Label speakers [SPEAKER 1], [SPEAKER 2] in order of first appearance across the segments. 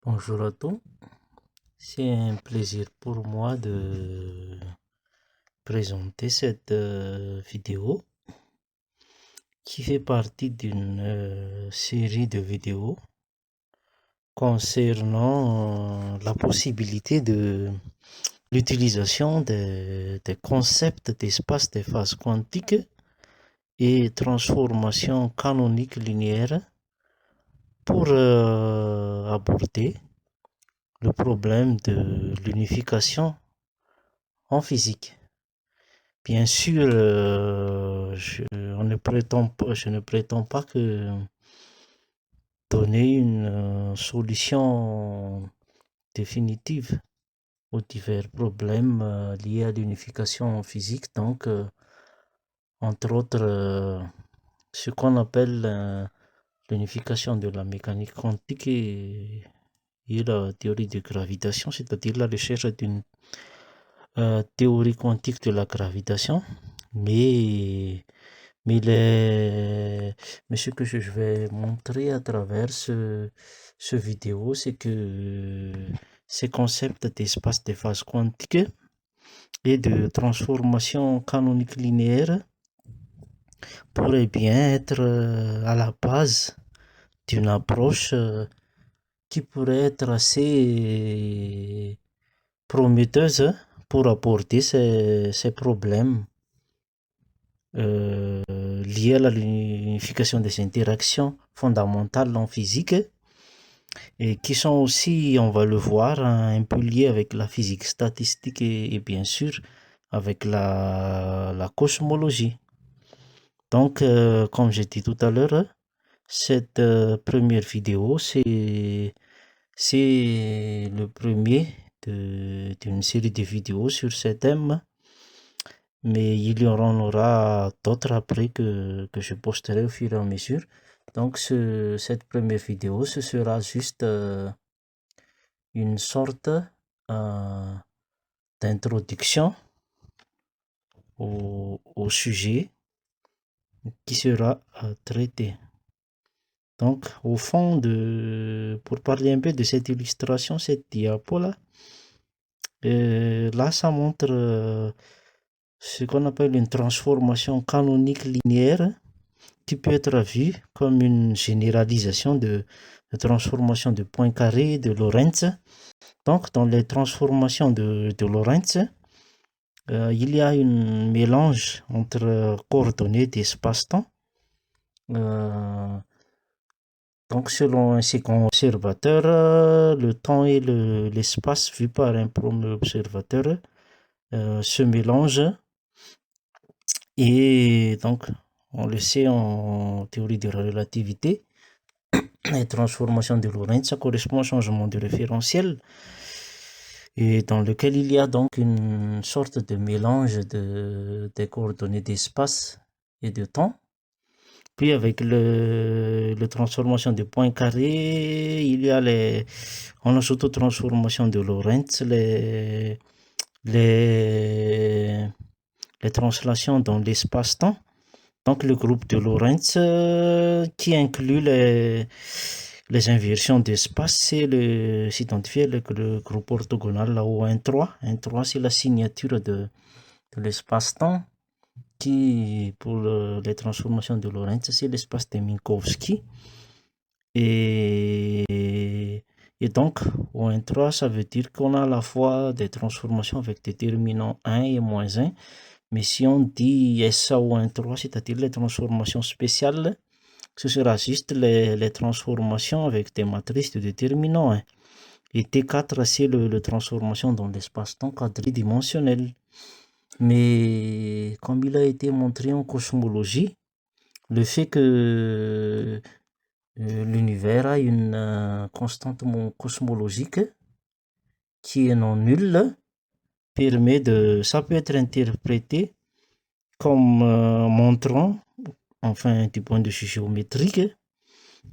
[SPEAKER 1] Bonjour à tous, c'est un plaisir pour moi de présenter cette vidéo qui fait partie d'une série de vidéos concernant la possibilité de l'utilisation des concepts d'espace de phase quantique et transformation canonique linéaire pour aborder le problème de l'unification en physique. Bien sûr, je ne prétends pas que donner une solution définitive aux divers problèmes liés à l'unification physique. Donc, entre autres, ce qu'on appelle l'unification de la mécanique quantique et la théorie de gravitation, c'est-à-dire la recherche d'une théorie quantique de la gravitation. Mais, mais, mais ce que je vais montrer à travers ce vidéo, c'est que ces concepts d'espace de phase quantique et de transformation canonique linéaire pourraient bien être à la base d'une approche qui pourrait être assez prometteuse pour aborder ces problèmes liés à l'unification des interactions fondamentales en physique et qui sont aussi, on va le voir, un peu liés avec la physique statistique et bien sûr avec la cosmologie. Donc, comme j'ai dit tout à l'heure, cette première vidéo, c'est le premier d'une série de vidéos sur ce thème. Mais il y en aura d'autres après que je posterai au fur et à mesure. Donc cette première vidéo, ce sera juste une sorte euh, d'introduction au sujet qui sera traité. Donc au fond, pour parler un peu de cette illustration, cette diapo-là, là ça montre ce qu'on appelle une transformation canonique linéaire qui peut être vue comme une généralisation de transformation de Poincaré de Lorentz. Donc, dans les transformations de Lorentz, il y a un mélange entre coordonnées d'espace-temps. Donc, selon un second observateur, le temps et l'espace vu par un premier observateur se mélangent. Et donc, on le sait en théorie de la relativité, les transformations de Lorentz, ça correspond au changement de référentiel et dans lequel il y a donc une sorte de mélange des coordonnées d'espace et de temps. Puis avec le transformation de Poincaré, il y a en auto-transformation de Lorentz, les, les translations dans l'espace-temps. Donc le groupe de Lorentz qui inclut les inversions d'espace, c'est s'identifier le groupe orthogonal là au 1,3. 1,3 c'est la signature de l'espace-temps qui, pour les transformations de Lorentz, c'est l'espace de Minkowski. Et, et donc, au 1,3, ça veut dire qu'on a à la fois des transformations avec déterminants 1 et moins 1. Mais si on dit SA au 1,3, c'est-à-dire les transformations spéciales, ce sera juste les transformations avec des matrices de déterminants 1. Et T4, c'est le transformation dans l'espace-temps quadridimensionnel. Mais comme il a été montré en cosmologie, le fait que l'univers a une constante cosmologique qui est non nulle ça peut être interprété comme montrant, enfin du point de vue géométrique,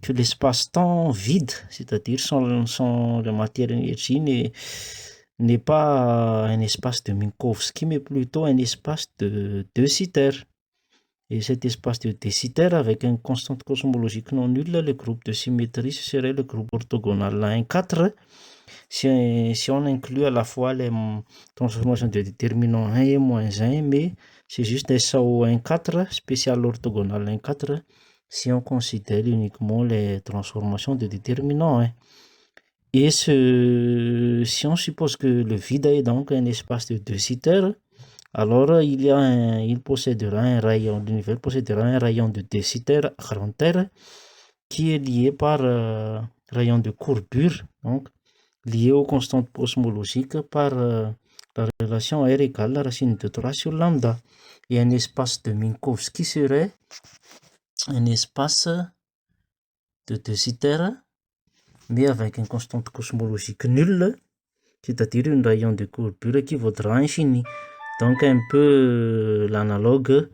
[SPEAKER 1] que l'espace-temps vide, c'est-à-dire sans la matière-énergie, n'est pas un espace de Minkowski, mais plutôt un espace de De Sitter. Et cet espace de De Sitter avec une constante cosmologique non nulle, le groupe de symétrie, ce serait le groupe orthogonal 1, 4. Si on inclut à la fois les transformations de déterminant 1 et moins 1, mais c'est juste SAO 1, 4, spécial orthogonal 1, 4, si on considère uniquement les transformations de déterminant 1. Et si on suppose que le vide est donc un espace de De Sitter, alors il possédera un rayon, l'univers possédera un rayon de De Sitter grand R qui est lié par rayon de courbure, donc lié aux constantes cosmologiques par la relation R égale la racine de 3 sur lambda. Et un espace de Minkowski serait un espace de De Sitter, mais avec une constante cosmologique nulle, c'est-à-dire un rayon de courbure qui vaudra infini. Donc un peu l'analogue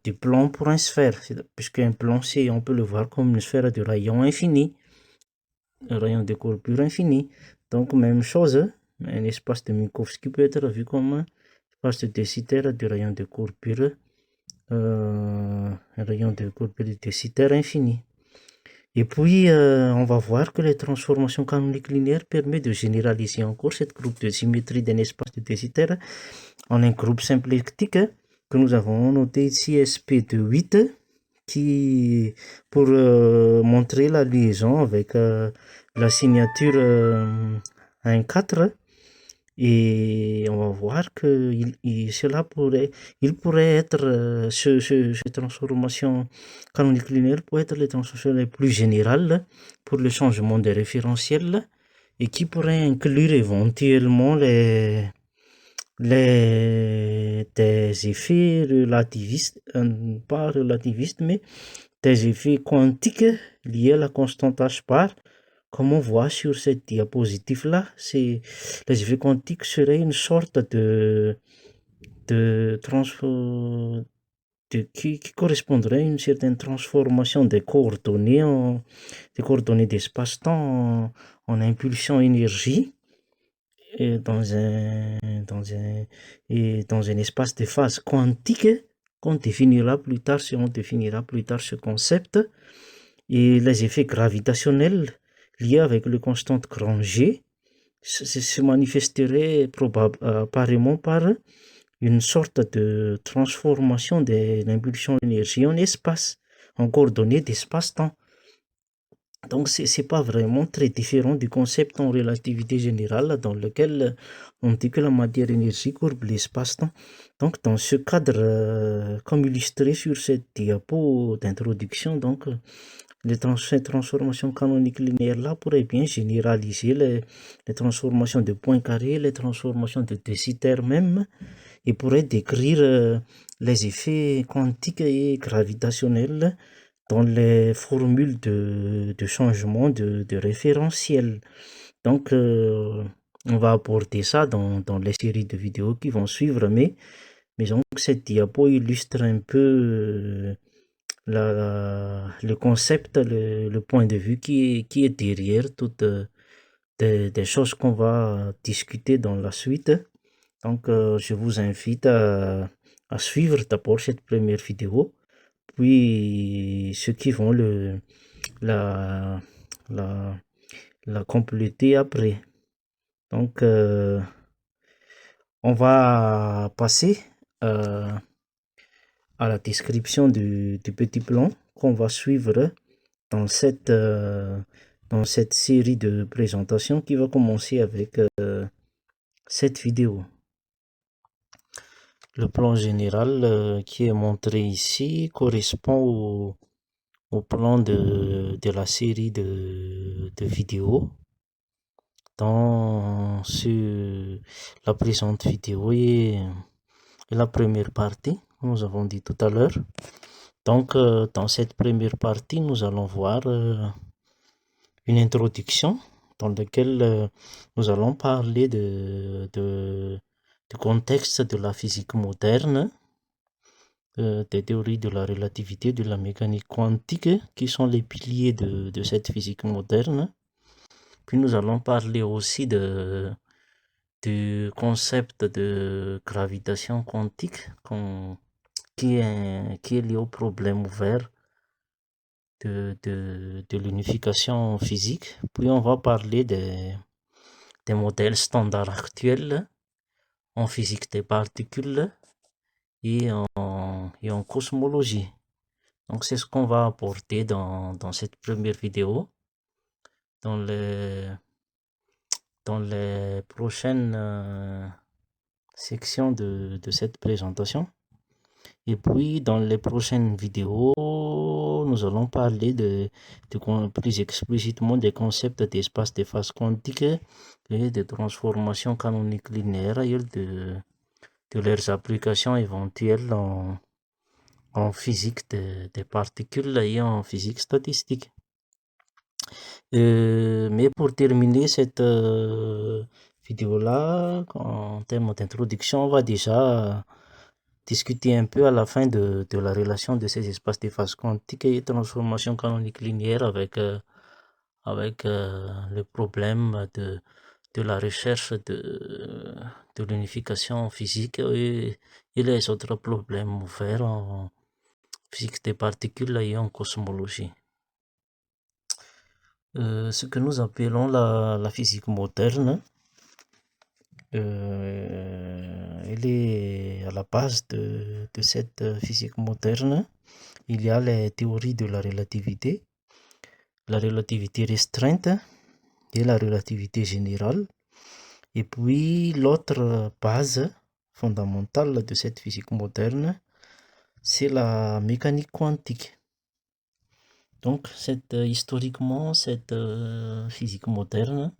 [SPEAKER 1] du plan pour une sphère, puisqu'un plan, on peut le voir comme une sphère de rayon infini, un rayon de courbure infini. Donc même chose, un espace de Minkowski peut être vu comme un espace de De Sitter du rayon de courbure, un rayon de courbure de De Sitter infini. Et puis, on va voir que les transformations canoniques linéaires permettent de généraliser encore cette groupe de symétrie d'un espace de De Sitter en un groupe symplectique que nous avons noté ici SP de 8, qui, pour montrer la liaison avec la signature 1,4, et on va voir que il pourrait être, cette transformation canonique linéaire pourrait être les transformations les plus générales pour le changement des référentiels et qui pourrait inclure éventuellement des effets relativistes, pas relativistes, mais des effets quantiques liés à la constante h bar. Comme on voit sur cette diapositive-là, les effets quantiques seraient une sorte de qui correspondrait à une certaine transformation des coordonnées d'espace-temps en impulsion énergie et dans un espace de phase quantique qu'on définira plus tard, si on définira plus tard ce concept. Et les effets gravitationnels liés avec les constantes grand G se manifesteraient apparemment par une sorte de transformation de l'impulsion énergie en espace, en coordonnées d'espace-temps. Donc, c'est pas vraiment très différent du concept en relativité générale dans lequel on dit que la matière-énergie courbe l'espace-temps. Donc, dans ce cadre, comme illustré sur cette diapo d'introduction, donc, ces transformations canoniques linéaires-là pourraient bien généraliser les transformations de Poincaré, les transformations de De Sitter même, et pourraient décrire les effets quantiques et gravitationnels dans les formules de changement de référentiel. Donc, on va aborder ça dans les séries de vidéos qui vont suivre, mais donc cette diapo illustre un peu le concept, le point de vue qui est derrière toutes des choses qu'on va discuter dans la suite. Donc, je vous invite à suivre d'abord cette première vidéo, puis ceux qui vont la, la, la compléter après. Donc, on va passer à la description du petit plan qu'on va suivre dans cette série de présentations qui va commencer avec cette vidéo. Le plan général qui est montré ici correspond au plan de la série de vidéos. Dans la présente vidéo est la première partie, comme nous avons dit tout à l'heure. Donc, dans cette première partie, nous allons voir une introduction dans laquelle nous allons parler du contexte de la physique moderne, des théories de la relativité, de la mécanique quantique, qui sont les piliers de cette physique moderne. Puis nous allons parler aussi du concept de gravitation quantique qui est lié au problème ouvert de l'unification physique. Puis on va parler des modèles standards actuels en physique des particules et en cosmologie. Donc c'est ce qu'on va aborder dans cette première vidéo. Dans les prochaines sections de cette présentation. Et puis, dans les prochaines vidéos, nous allons parler plus explicitement des concepts d'espace de phase quantique et de transformation canonique linéaire et de leurs applications éventuelles en physique des particules et en physique statistique. Mais pour terminer cette vidéo-là, en termes d'introduction, on va déjà discuter un peu à la fin de la relation de ces espaces de phase quantique et transformation canonique linéaire avec le problème de la recherche de l'unification physique et les autres problèmes ouverts en physique des particules et en cosmologie. Ce que nous appelons la physique moderne, elle est à la base de cette physique moderne. Il y a les théories de la relativité restreinte et la relativité générale. Et puis l'autre base fondamentale de cette physique moderne, c'est la mécanique quantique. Donc, historiquement, cette physique moderne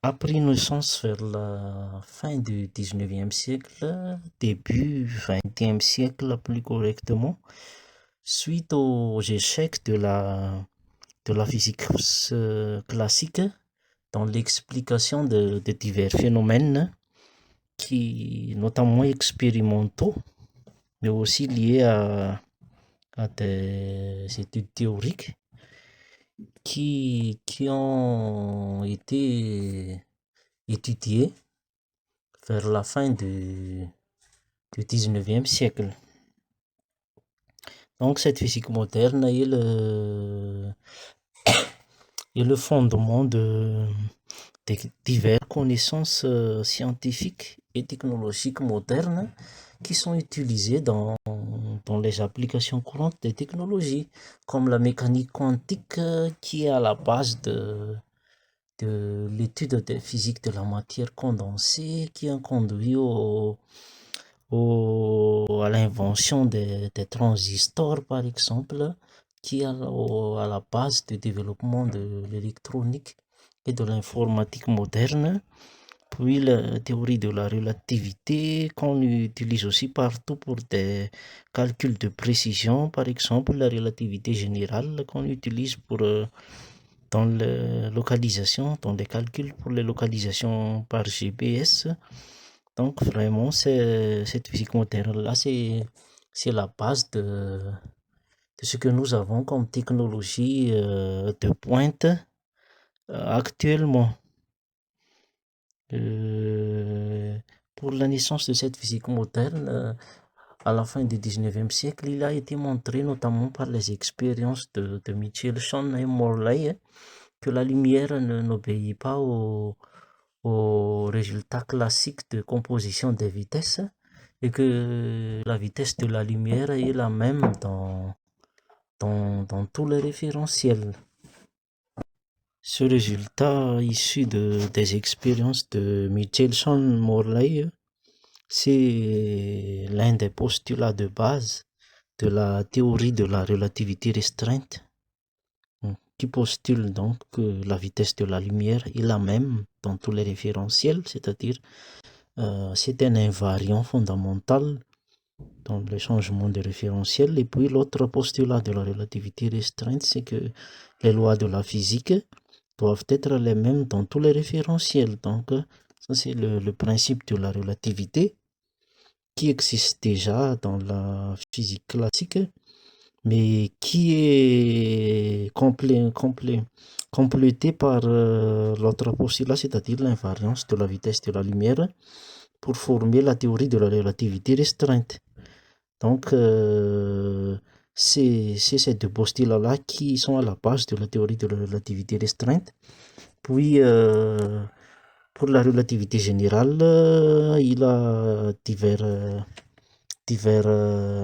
[SPEAKER 1] a pris naissance vers la fin du 19e siècle, début 20e siècle plus correctement, suite aux échecs de la physique classique dans l'explication de divers phénomènes qui, notamment expérimentaux, mais aussi liés à des études théoriques qui ont été étudiées vers la fin du 19e siècle. Donc cette physique moderne est le fondement de diverses connaissances scientifiques et technologiques modernes qui sont utilisées dans les applications courantes des technologies, comme la mécanique quantique qui est à la base de l'étude de physique de la matière condensée, qui a conduit à l'invention des transistors, par exemple, qui est à la base du développement de l'électronique et de l'informatique moderne. Puis la théorie de la relativité qu'on utilise aussi partout pour des calculs de précision, par exemple la relativité générale qu'on utilise pour dans les calculs pour les localisations par GPS. Donc vraiment, cette physique moderne-là, c'est la base de ce que nous avons comme technologie de pointe actuellement. Pour la naissance de cette physique moderne, à la fin du 19e siècle, il a été montré notamment par les expériences de Michelson et Morley que la lumière n'obéit pas aux résultats classiques de composition des vitesses et que la vitesse de la lumière est la même dans tous les référentiels. Ce résultat issu des expériences de Michelson-Morley, c'est l'un des postulats de base de la théorie de la relativité restreinte, qui postule donc que la vitesse de la lumière est la même dans tous les référentiels, c'est-à-dire c'est un invariant fondamental dans le changement de référentiel. Et puis l'autre postulat de la relativité restreinte, c'est que les lois de la physique doivent être les mêmes dans tous les référentiels. Donc ça c'est le principe de la relativité qui existe déjà dans la physique classique, mais qui est complété par l'autre postulat, c'est-à-dire l'invariance de la vitesse de la lumière pour former la théorie de la relativité restreinte. Donc, c'est ces deux postulats-là qui sont à la base de la théorie de la relativité restreinte. Puis, pour la relativité générale, il a divers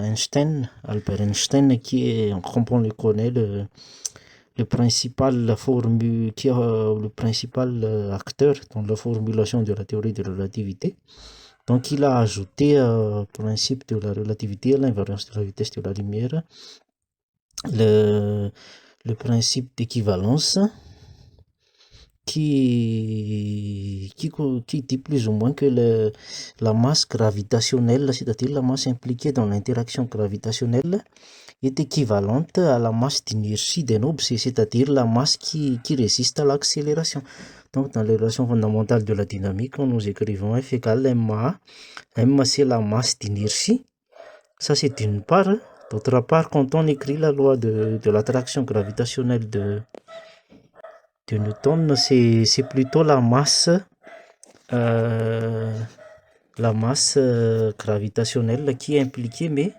[SPEAKER 1] Einstein, Albert Einstein, qui est, comme on le connaît, le principal le principal acteur dans la formulation de la théorie de la relativité. Donc, il a ajouté au principe de la relativité à l'invariance de la vitesse de la lumière le, le principe d'équivalence qui dit plus ou moins que la masse gravitationnelle, c'est-à-dire la masse impliquée dans l'interaction gravitationnelle, est équivalente à la masse d'inertie d'un objet, c'est-à-dire la masse qui résiste à l'accélération. Donc, dans les relations fondamentales de la dynamique, nous écrivons F égale ma. M, c'est la masse d'inertie. Ça, c'est d'une part. D'autre part, quand on écrit la loi de l'attraction gravitationnelle de Newton, c'est plutôt euh, la masse gravitationnelle qui est impliquée, mais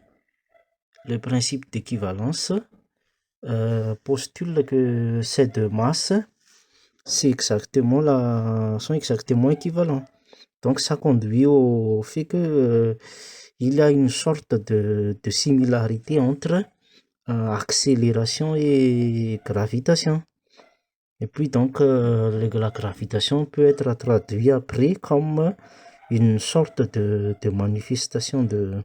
[SPEAKER 1] le principe d'équivalence postule que ces deux masses sont exactement équivalents. Donc ça conduit au fait que il y a une sorte de similarité entre accélération et gravitation. Et puis donc la gravitation peut être traduite après comme une sorte de manifestation de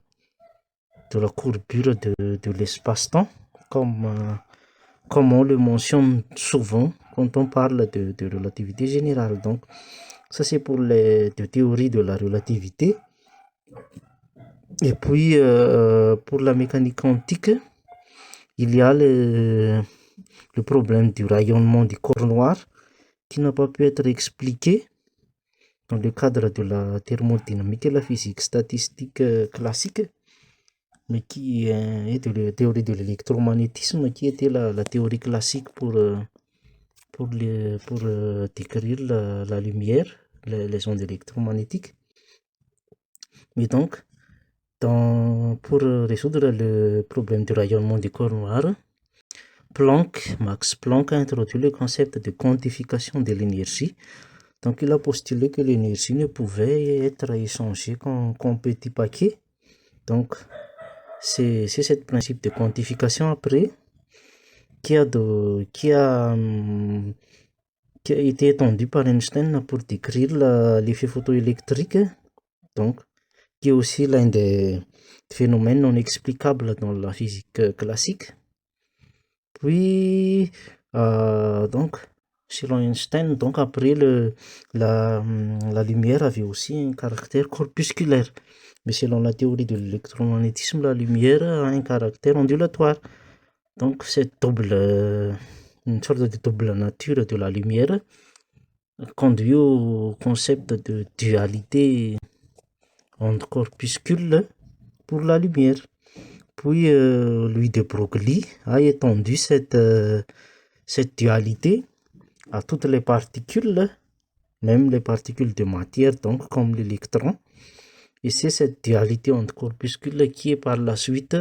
[SPEAKER 1] la courbure de l'espace-temps, comme on le mentionne souvent quand on parle de relativité générale. Donc, ça c'est pour les théories de la relativité. Et puis, pour la mécanique quantique, il y a le problème du rayonnement du corps noir qui n'a pas pu être expliqué dans le cadre de la thermodynamique et la physique statistique classique, mais qui est de la théorie de l'électromagnétisme, qui était la théorie classique pour décrire la lumière, les ondes électromagnétiques. Mais donc, pour résoudre le problème du rayonnement du corps noir, Max Planck a introduit le concept de quantification de l'énergie. Donc, il a postulé que l'énergie ne pouvait être échangée qu'en petits paquets. Donc, c'est ce principe de quantification après qui a, qui a été étendu par Einstein pour décrire l'effet photoélectrique, donc, qui est aussi l'un des phénomènes non explicables dans la physique classique. Puis, donc, selon Einstein, donc après la lumière avait aussi un caractère corpusculaire. Mais selon la théorie de l'électromagnétisme, la lumière a un caractère ondulatoire. Donc, une sorte de double nature de la lumière conduit au concept de dualité entre corpuscule pour la lumière. Puis, Louis de Broglie a étendu cette dualité à toutes les particules, même les particules de matière, donc comme l'électron. Et c'est cette dualité entre corpuscules qui est par la suite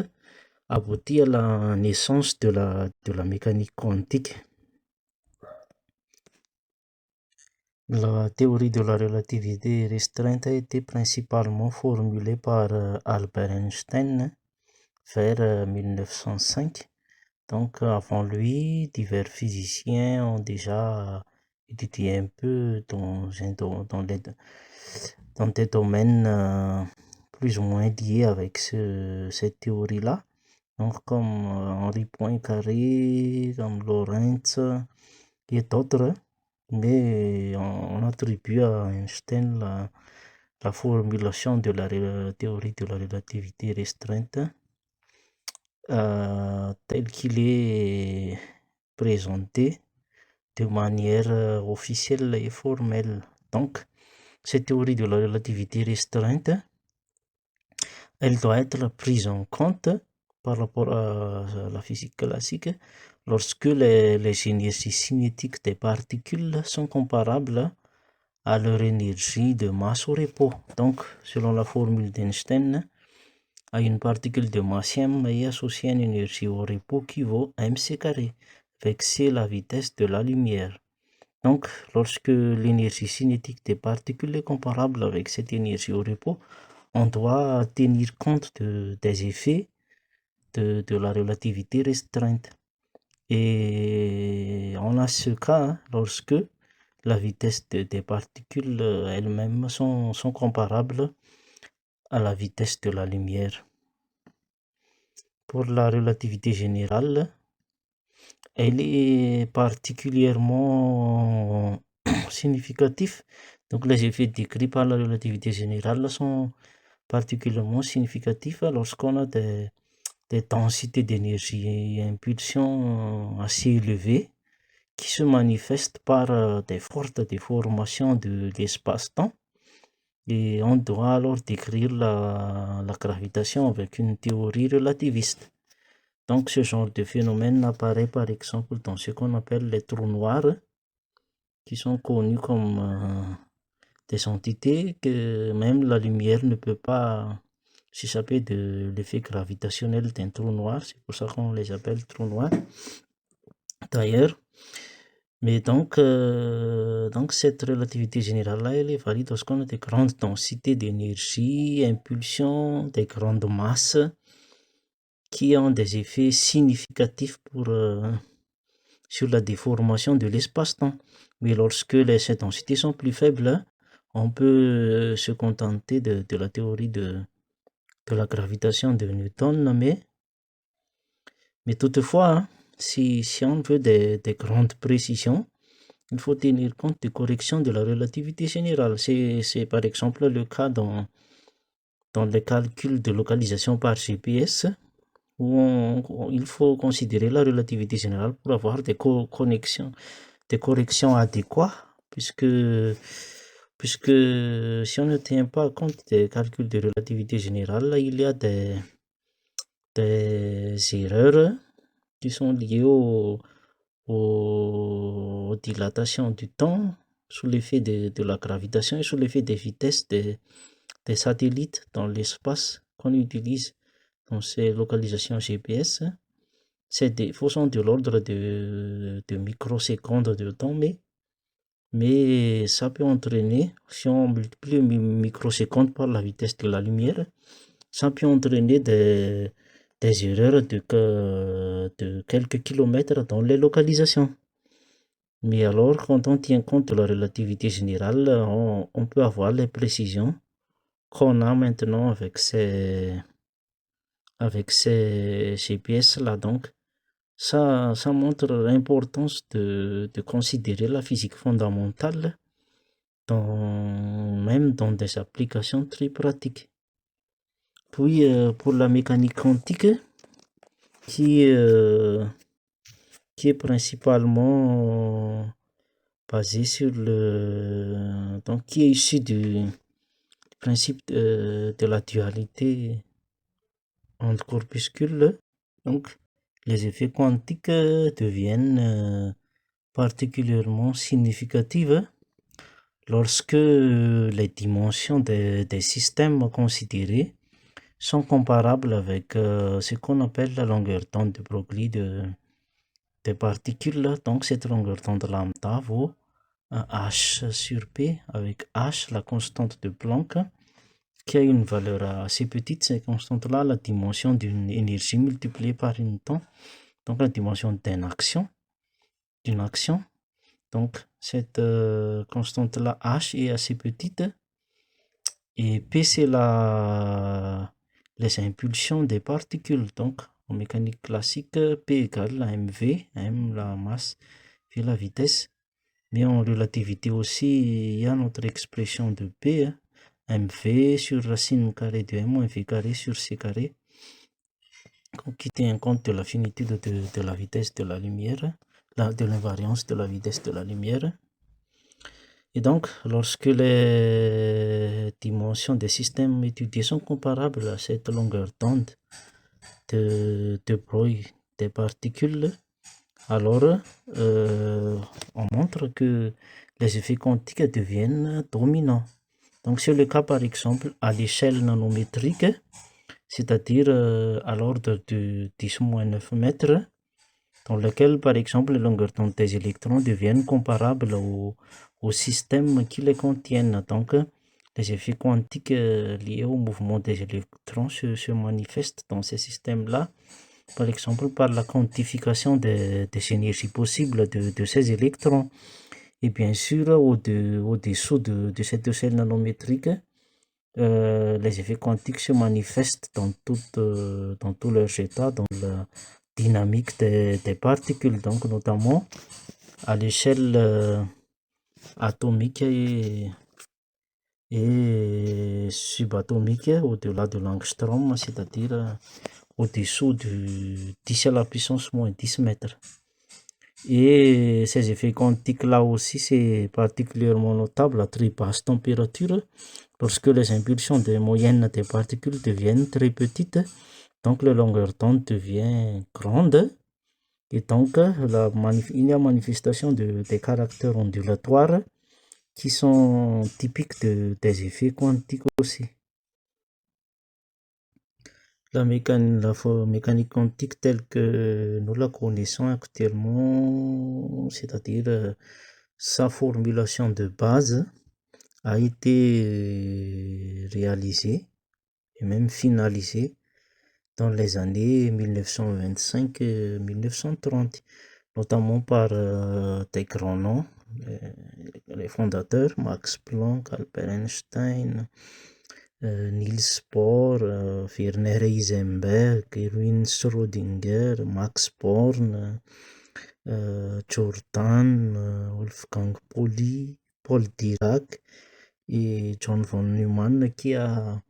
[SPEAKER 1] aboutit à la naissance de la mécanique quantique. La théorie de la relativité restreinte a été principalement formulée par Albert Einstein vers 1905. Donc, avant lui, divers physiciens ont déjà étudié un peu dans des domaines plus ou moins liés avec cette théorie-là. Donc, comme Henri Poincaré, comme Lorentz et d'autres. Mais on attribue à Einstein la formulation de la théorie de la relativité restreinte tel qu'il est présenté de manière officielle et formelle. Donc, cette théorie de la relativité restreinte, elle doit être prise en compte par rapport à la physique classique lorsque les énergies cinétiques des particules sont comparables à leur énergie de masse au repos. Donc, selon la formule d'Einstein, à une particule de masse m et associée à une énergie au repos qui vaut mc carré, avec c la vitesse de la lumière. Donc, lorsque l'énergie cinétique des particules est comparable avec cette énergie au repos, on doit tenir compte des effets de la relativité restreinte. Et on a ce cas lorsque la vitesse des particules elles-mêmes sont comparables à la vitesse de la lumière. Pour la relativité générale, elle est particulièrement significative. Donc les effets décrits par la relativité générale sont particulièrement significatifs lorsqu'on a des densités d'énergie et impulsions assez élevées qui se manifestent par des fortes déformations de l'espace-temps. Et on doit alors décrire la gravitation avec une théorie relativiste. Donc ce genre de phénomène apparaît par exemple dans ce qu'on appelle les trous noirs, qui sont connus comme des entités que même la lumière ne peut pas s'échapper de l'effet gravitationnel d'un trou noir. C'est pour ça qu'on les appelle trous noirs. D'ailleurs, mais donc cette relativité générale-là, elle est valide lorsqu'on a des grandes densités d'énergie, impulsions, des grandes masses qui ont des effets significatifs sur la déformation de l'espace-temps. Mais lorsque ces densités sont plus faibles, on peut se contenter de la théorie de la gravitation de Newton, mais toutefois, si on veut des grandes précisions, il faut tenir compte des corrections de la relativité générale. C'est par exemple le cas dans les calculs de localisation par GPS, où il faut considérer la relativité générale pour avoir des corrections adéquates, puisque si on ne tient pas compte des calculs de relativité générale, il y a des erreurs qui sont liées aux dilatations du temps sous l'effet de la gravitation et sous l'effet des vitesses des satellites dans l'espace qu'on utilise dans ces localisations GPS. Ces défauts sont de l'ordre de microsecondes de temps, mais ça peut entraîner, si on multiplie le microsecondes par la vitesse de la lumière, ça peut entraîner des erreurs de quelques kilomètres dans les localisations. Mais alors, quand on tient compte de la relativité générale, on peut avoir les précisions qu'on a maintenant avec ces GPS-là. Donc, ça montre l'importance de considérer la physique fondamentale même dans des applications très pratiques. Puis, pour la mécanique quantique, qui est principalement basée sur qui est issue du principe de la dualité entre corpuscules. Donc, les effets quantiques deviennent particulièrement significatifs lorsque les dimensions des systèmes considérés sont comparables avec ce qu'on appelle la longueur d'onde de Broglie des particules. Donc cette longueur d'onde lambda vaut h sur p, avec h la constante de Planck, qui a une valeur assez petite. Cette constante-là, la dimension d'une énergie multipliée par une temps, donc la dimension d'une action. Donc cette constante-là, h, est assez petite, et p, c'est les impulsions des particules. Donc en mécanique classique, p égale à mv, m la masse, v la vitesse. Mais en relativité aussi, il y a notre expression de p, mv sur racine carrée de m moins v carré sur c carré, qui tient compte de la finitude de la vitesse de la lumière, de l'invariance de la vitesse de la lumière. Et donc, lorsque les dimensions des systèmes étudiés sont comparables à cette longueur d'onde de Broglie des particules, alors on montre que les effets quantiques deviennent dominants. Donc c'est le cas par exemple à l'échelle nanométrique, c'est-à-dire à l'ordre de 10-9 mètres, dans lequel, par exemple, les longueurs d'onde des électrons deviennent comparables au système qui les contiennent. Donc, les effets quantiques liés au mouvement des électrons se manifestent dans ces systèmes-là, par exemple, par la quantification des énergies possibles de ces électrons. Et bien sûr, au-dessous de cette échelle nanométrique, les effets quantiques se manifestent dans tous leurs états, dans la dynamique des particules, donc notamment à l'échelle atomique et subatomique, au-delà de l'angstrom, c'est-à-dire au-dessous du 10 à la puissance moins 10 mètres. Et ces effets quantiques-là aussi, c'est particulièrement notable à très basse température, lorsque les impulsions des moyennes des particules deviennent très petites, donc la longueur d'onde devient grande, et donc il y a manifestation des caractères ondulatoires qui sont typiques des effets quantiques aussi. Mécanique quantique telle que nous la connaissons actuellement, c'est-à-dire sa formulation de base, a été réalisée et même finalisée dans les années 1925 et 1930, notamment par des grands noms, les fondateurs, Max Planck, Albert Einstein, Niels Bohr, Werner Heisenberg, Erwin Schrödinger, Max Born, Jordan, Wolfgang Pauli, Paul Dirac et John von Neumann qui a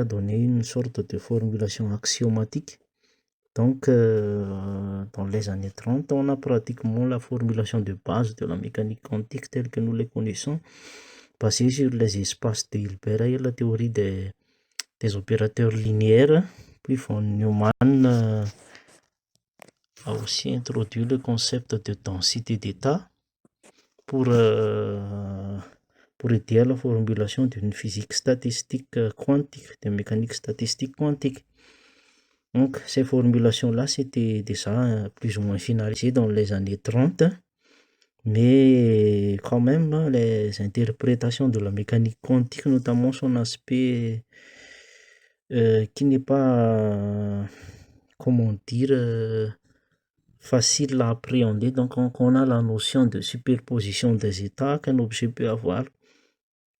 [SPEAKER 1] donné une sorte de formulation axiomatique. Donc, dans les années 30, on a pratiquement la formulation de base de la mécanique quantique telle que nous les connaissons, basée sur les espaces de Hilbert et la théorie des opérateurs linéaires. Puis von Neumann a aussi introduit le concept de densité d'état pour aider à la formulation d'une physique statistique quantique, de mécanique statistique quantique. Donc, ces formulations-là, c'était déjà plus ou moins finalisé dans les années 30, mais quand même, les interprétations de la mécanique quantique, notamment son aspect qui n'est pas, comment dire, facile à appréhender. Donc, on a la notion de superposition des états qu'un objet peut avoir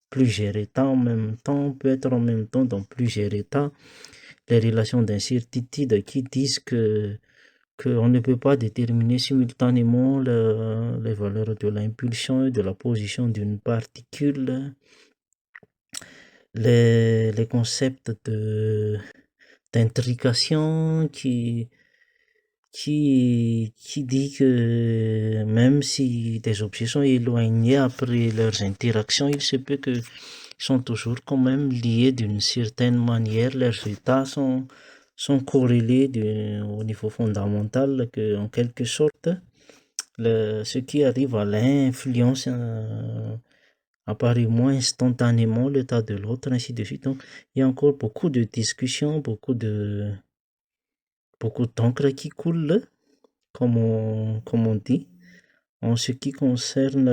[SPEAKER 1] plusieurs états en même temps, peut être en même temps dans plusieurs états. Les relations d'incertitude qui disent qu'on ne peut pas déterminer simultanément les valeurs de l'impulsion et de la position d'une particule. Les concepts d'intrication qui dit que même si des objets sont éloignés après leurs interactions, il se peut qu'ils sont toujours quand même liés d'une certaine manière. Leurs états sont corrélés au niveau fondamental, que, en quelque sorte, ce qui arrive à l'un influence apparaît moins instantanément l'état de l'autre, ainsi de suite. Donc, il y a encore beaucoup de discussions, beaucoup d'encre qui coule, comme on dit, en ce qui concerne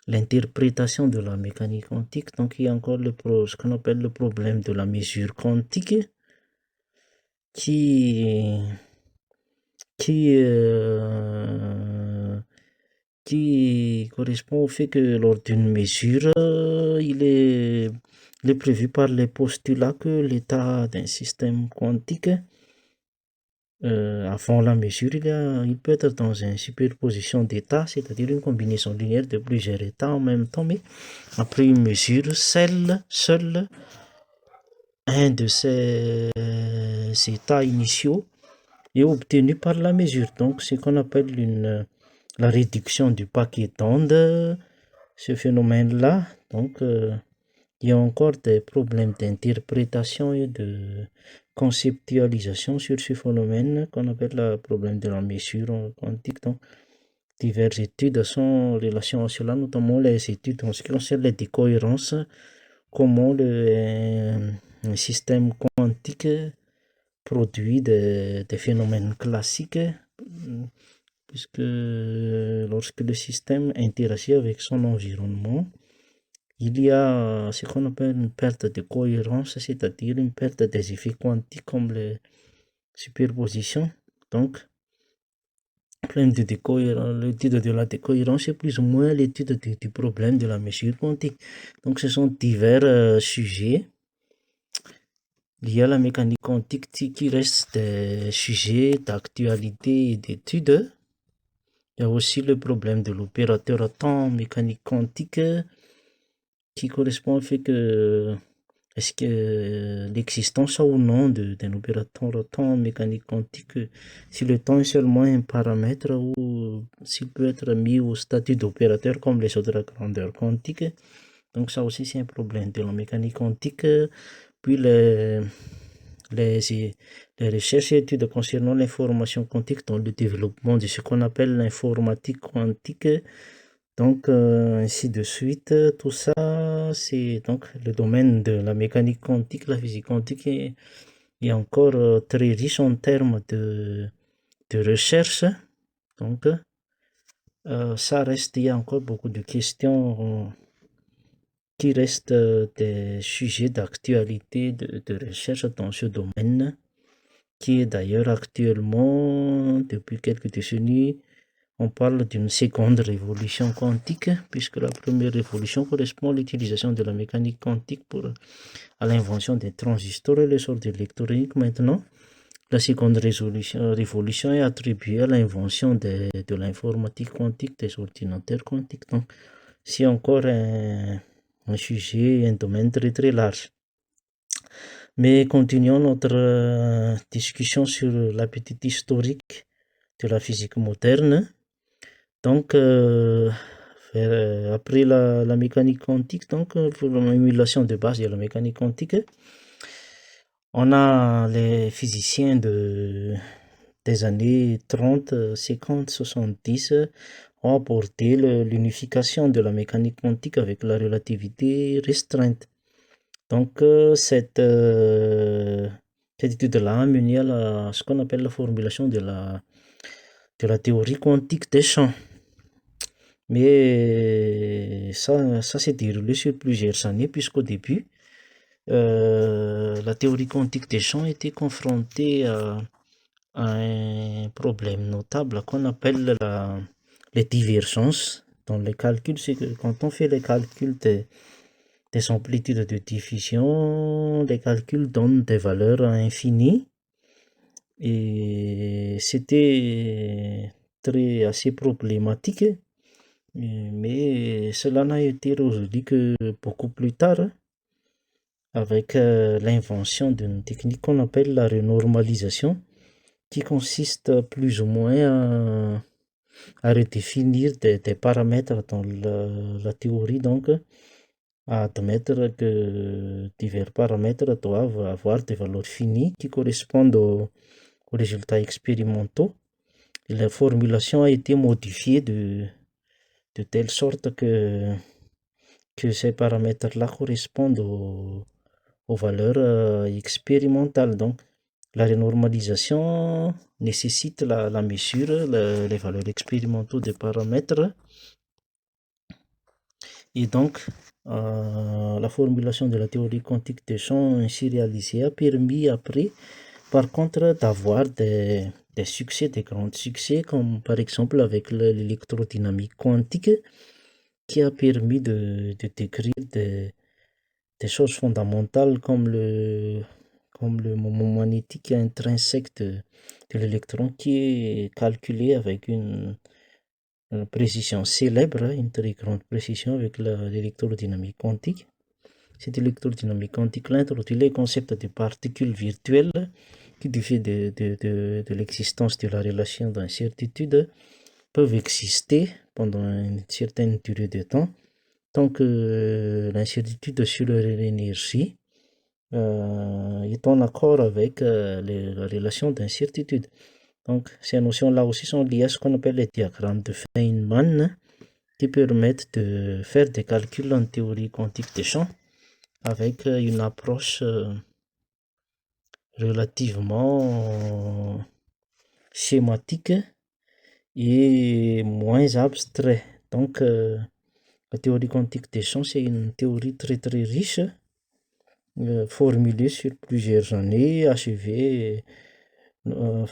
[SPEAKER 1] l'interprétation de la mécanique quantique. Donc, il y a encore ce qu'on appelle le problème de la mesure quantique qui, qui, euh, qui correspond au fait que lors d'une mesure, il est prévu par les postulats que l'état d'un système quantique, avant la mesure, il peut être dans une superposition d'états, c'est-à-dire une combinaison linéaire de plusieurs états en même temps, mais après une mesure, seul un de ces états initiaux est obtenu par la mesure. Donc, ce qu'on appelle la réduction du paquet d'ondes, ce phénomène-là. Donc, il y a encore des problèmes d'interprétation et de conceptualisation sur ce phénomène qu'on appelle le problème de la mesure quantique. Donc, diverses études sont en relation à cela, notamment les études en ce qui concerne les décohérences, comment un système quantique produit des phénomènes classiques, puisque lorsque le système interagit avec son environnement, il y a ce qu'on appelle une perte de cohérence, c'est-à-dire une perte des effets quantiques comme les superpositions. Donc, l'étude de la décohérence est plus ou moins l'étude du problème de la mesure quantique. Donc, ce sont divers sujets. Il y a la mécanique quantique qui reste des sujets d'actualité et d'études. Il y a aussi le problème de l'opérateur à temps en mécanique quantique qui correspond au fait que est-ce que l'existence ou non d'un opérateur à temps en mécanique quantique, si le temps est seulement un paramètre ou s'il peut être mis au statut d'opérateur comme les autres grandeurs quantiques. Donc ça aussi c'est un problème de la mécanique quantique. Puis les recherches et études concernant l'information quantique dans le développement de ce qu'on appelle l'informatique quantique. Donc, ainsi de suite, tout ça, c'est donc le domaine de la mécanique quantique, la physique quantique est encore très riche en termes de recherche. Donc, ça reste, il y a encore beaucoup de questions qui restent des sujets d'actualité, de recherche dans ce domaine, qui est d'ailleurs actuellement, depuis quelques décennies, on parle d'une seconde révolution quantique, puisque la première révolution correspond à l'utilisation de la mécanique quantique à l'invention des transistors et l'essor de l'électronique. Maintenant, la seconde révolution est attribuée à l'invention de l'informatique quantique, des ordinateurs quantiques. Donc, c'est encore un sujet, un domaine très très large. Mais continuons notre discussion sur la petite historique de la physique moderne. Donc, après la mécanique quantique, donc pour l'émulation de base de la mécanique quantique, on a les physiciens des années 30, 50, 70 ont apporté l'unification de la mécanique quantique avec la relativité restreinte. Donc, cette étude-là a mené à ce qu'on appelle la formulation de la théorie quantique des champs. Mais ça s'est déroulé sur plusieurs années, puisqu'au début, la théorie quantique des champs était confrontée à un problème notable qu'on appelle les divergences dans les calculs. C'est que quand on fait les calculs des amplitudes de diffusion, les calculs donnent des valeurs infinies. Et c'était assez problématique. Mais cela n'a été résolu que beaucoup plus tard, avec l'invention d'une technique qu'on appelle la renormalisation, qui consiste plus ou moins à redéfinir des paramètres dans la théorie, donc à admettre que divers paramètres doivent avoir des valeurs finies qui correspondent aux résultats expérimentaux. Et la formulation a été modifiée de telle sorte que ces paramètres-là correspondent aux valeurs expérimentales. Donc, la renormalisation nécessite la mesure, les valeurs expérimentaux des paramètres. Et donc, la formulation de la théorie quantique des champs ainsi réalisée a permis après, par contre, d'avoir des succès, des grands succès, comme par exemple avec l'électrodynamique quantique, qui a permis de décrire des choses fondamentales comme le moment magnétique intrinsèque de l'électron, qui est calculé avec une précision célèbre, une très grande précision avec l'électrodynamique quantique. Cette électrodynamique quantique introduit les concepts de particules virtuelles qui, du fait de l'existence de la relation d'incertitude, peuvent exister pendant une certaine durée de temps, tant que l'incertitude sur leur énergie est en accord avec la relation d'incertitude. Donc, ces notions-là aussi sont liées à ce qu'on appelle les diagrammes de Feynman qui permettent de faire des calculs en théorie quantique des champs avec une approche relativement schématique et moins abstrait. Donc, la théorie quantique des champs, c'est une théorie très très riche, formulée sur plusieurs années, achevée dans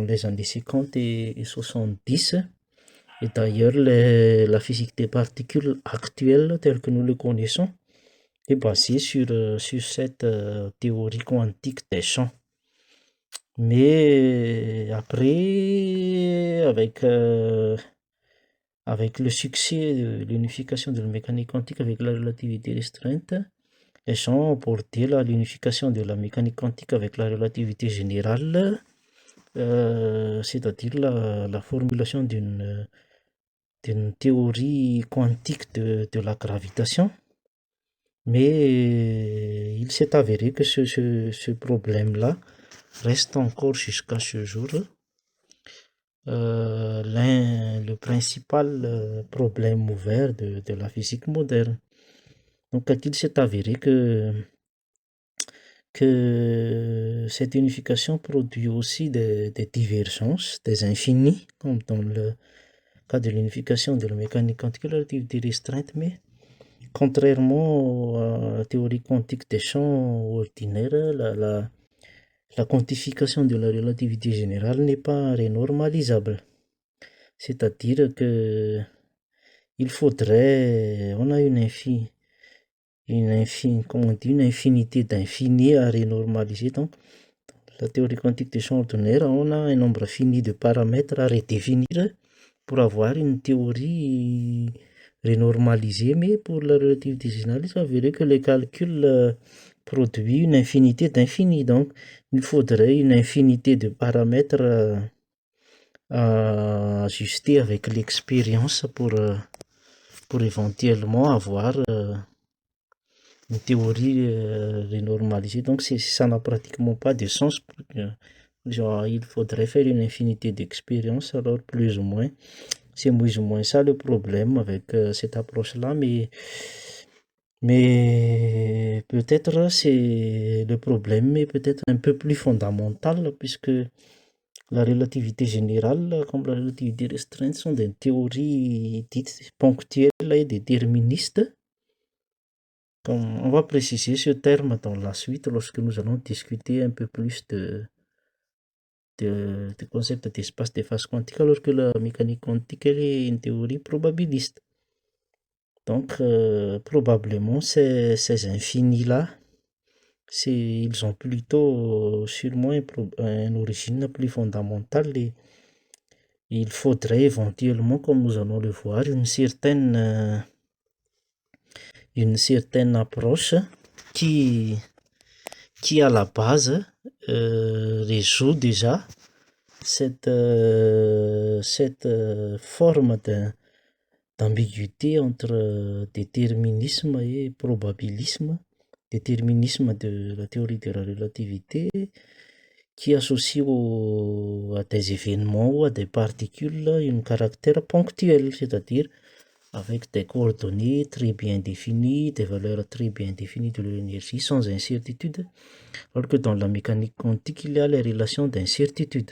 [SPEAKER 1] les années 50 et 70. Et d'ailleurs, la physique des particules actuelle, telle que nous le connaissons, est basée sur cette théorie quantique des champs. Mais après, avec le succès de l'unification de la mécanique quantique avec la relativité restreinte, les champs ont porté l'unification de la mécanique quantique avec la relativité générale, c'est-à-dire la formulation d'une théorie quantique de la gravitation. Mais il s'est avéré que ce problème-là reste encore jusqu'à ce jour le principal problème ouvert de la physique moderne. Donc, il s'est avéré que cette unification produit aussi des divergences, des infinis, comme dans le cas de l'unification de la mécanique quantique et la relativité restreinte, mais contrairement à la théorie quantique des champs ordinaires, la quantification de la relativité générale n'est pas renormalisable. C'est-à-dire que il faudrait, on a comment on dit, une infinité d'infinis à renormaliser. Donc, la théorie quantique des champs ordinaires, on a un nombre fini de paramètres à redéfinir pour avoir une théorie renormalisée, mais pour la relativité générale, il s'avérait que les calculs produisent une infinité d'infinis. Donc, il faudrait une infinité de paramètres à ajuster avec l'expérience pour éventuellement avoir une théorie renormalisée. Donc, ça n'a pratiquement pas de sens. Genre, il faudrait faire une infinité d'expériences, alors plus ou moins. C'est plus ou moins ça le problème avec cette approche-là, mais peut-être c'est le problème est peut-être un peu plus fondamental puisque la relativité générale comme la relativité restreinte sont des théories dites ponctuelles et déterministes. On va préciser ce terme dans la suite lorsque nous allons discuter un peu plus de concept d'espace de phase quantique, alors que la mécanique quantique elle est une théorie probabiliste. Donc, probablement, ces infinis-là, ils ont plutôt sûrement une origine plus fondamentale et il faudrait éventuellement, comme nous allons le voir, une certaine approche qui, qui à la base résout déjà cette forme d'ambiguïté entre déterminisme et probabilisme, déterminisme de la théorie de la relativité qui associe à des événements ou à des particules un caractère ponctuel, c'est-à-dire avec des coordonnées très bien définies, des valeurs très bien définies de l'énergie sans incertitude, alors que dans la mécanique quantique, il y a les relations d'incertitude.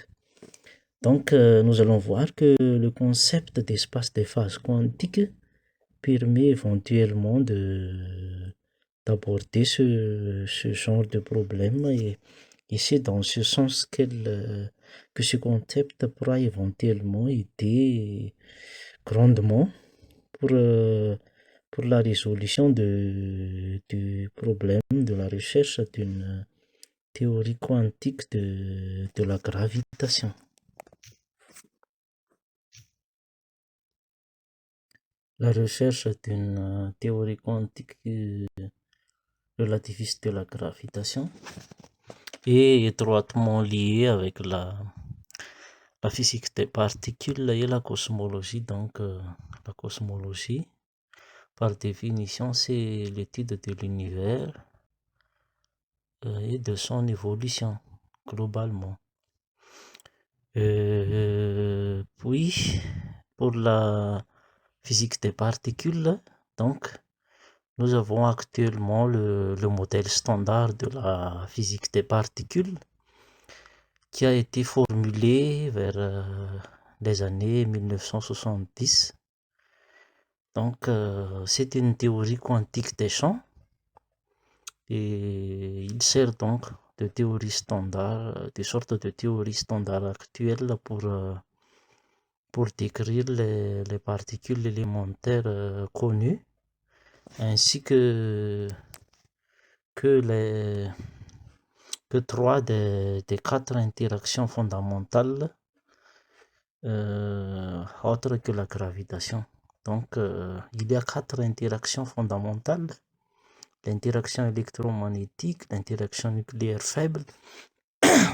[SPEAKER 1] Donc, nous allons voir que le concept d'espace de phase quantique permet éventuellement d'aborder ce genre de problème et c'est dans ce sens que ce concept pourra éventuellement aider grandement pour la résolution du problème de la recherche d'une théorie quantique de la gravitation. La recherche d'une théorie quantique relativiste de la gravitation est étroitement liée avec la physique des particules et la cosmologie. Donc, la cosmologie, par définition, c'est l'étude de l'univers et de son évolution globalement. Puis, pour la physique des particules, donc, nous avons actuellement le modèle standard de la physique des particules qui a été formulé vers les années 1970. Donc, c'est une théorie quantique des champs et il sert donc de théorie standard, des sortes de théorie standard actuelle pour décrire les particules élémentaires connues, ainsi que, les, que trois des quatre interactions fondamentales autres que la gravitation. Donc, il y a quatre interactions fondamentales: l'interaction électromagnétique, l'interaction nucléaire faible,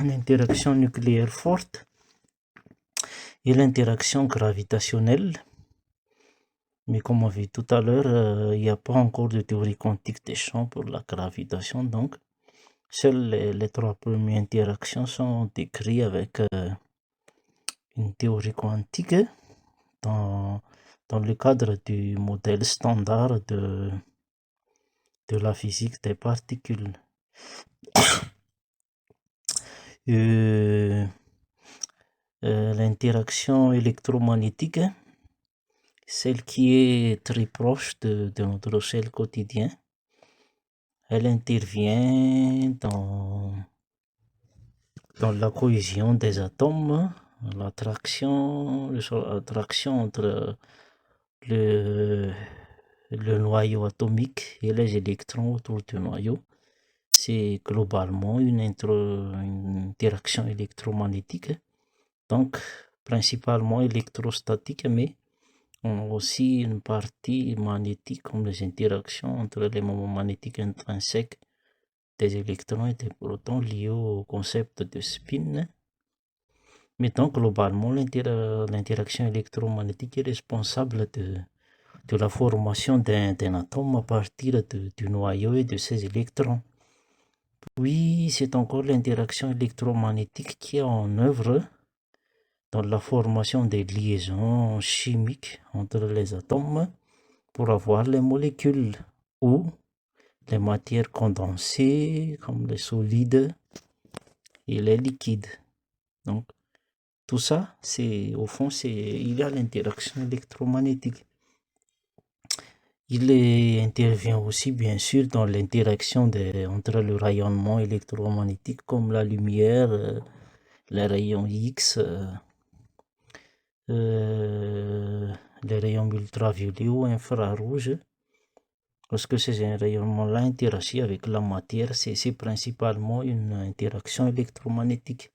[SPEAKER 1] l'interaction nucléaire forte et l'interaction gravitationnelle. Mais comme on vu tout à l'heure, il n'y a pas encore de théorie quantique des champs pour la gravitation, donc seules les trois premières interactions sont décrites avec une théorie quantique dans, dans le cadre du modèle standard de la physique des particules. L'interaction électromagnétique, celle qui est très proche de notre ciel quotidien, elle intervient dans la cohésion des atomes, l'attraction entre le, le noyau atomique et les électrons autour du noyau. C'est globalement une interaction électromagnétique, donc principalement électrostatique, mais on a aussi une partie magnétique comme les interactions entre les moments magnétiques intrinsèques des électrons et des protons liés au concept de spin. Mais donc globalement, l'interaction électromagnétique est responsable de la formation d'un atome à partir du noyau et de ses électrons. Puis, c'est encore l'interaction électromagnétique qui est en œuvre dans la formation des liaisons chimiques entre les atomes pour avoir les molécules ou les matières condensées comme les solides et les liquides. Donc, tout ça, au fond, il y a l'interaction électromagnétique. Il intervient aussi, bien sûr, dans l'interaction entre le rayonnement électromagnétique comme la lumière, les rayons X, les rayons ultraviolets ou infrarouges. Lorsque ces rayonnements-là interagissent avec la matière, c'est principalement une interaction électromagnétique.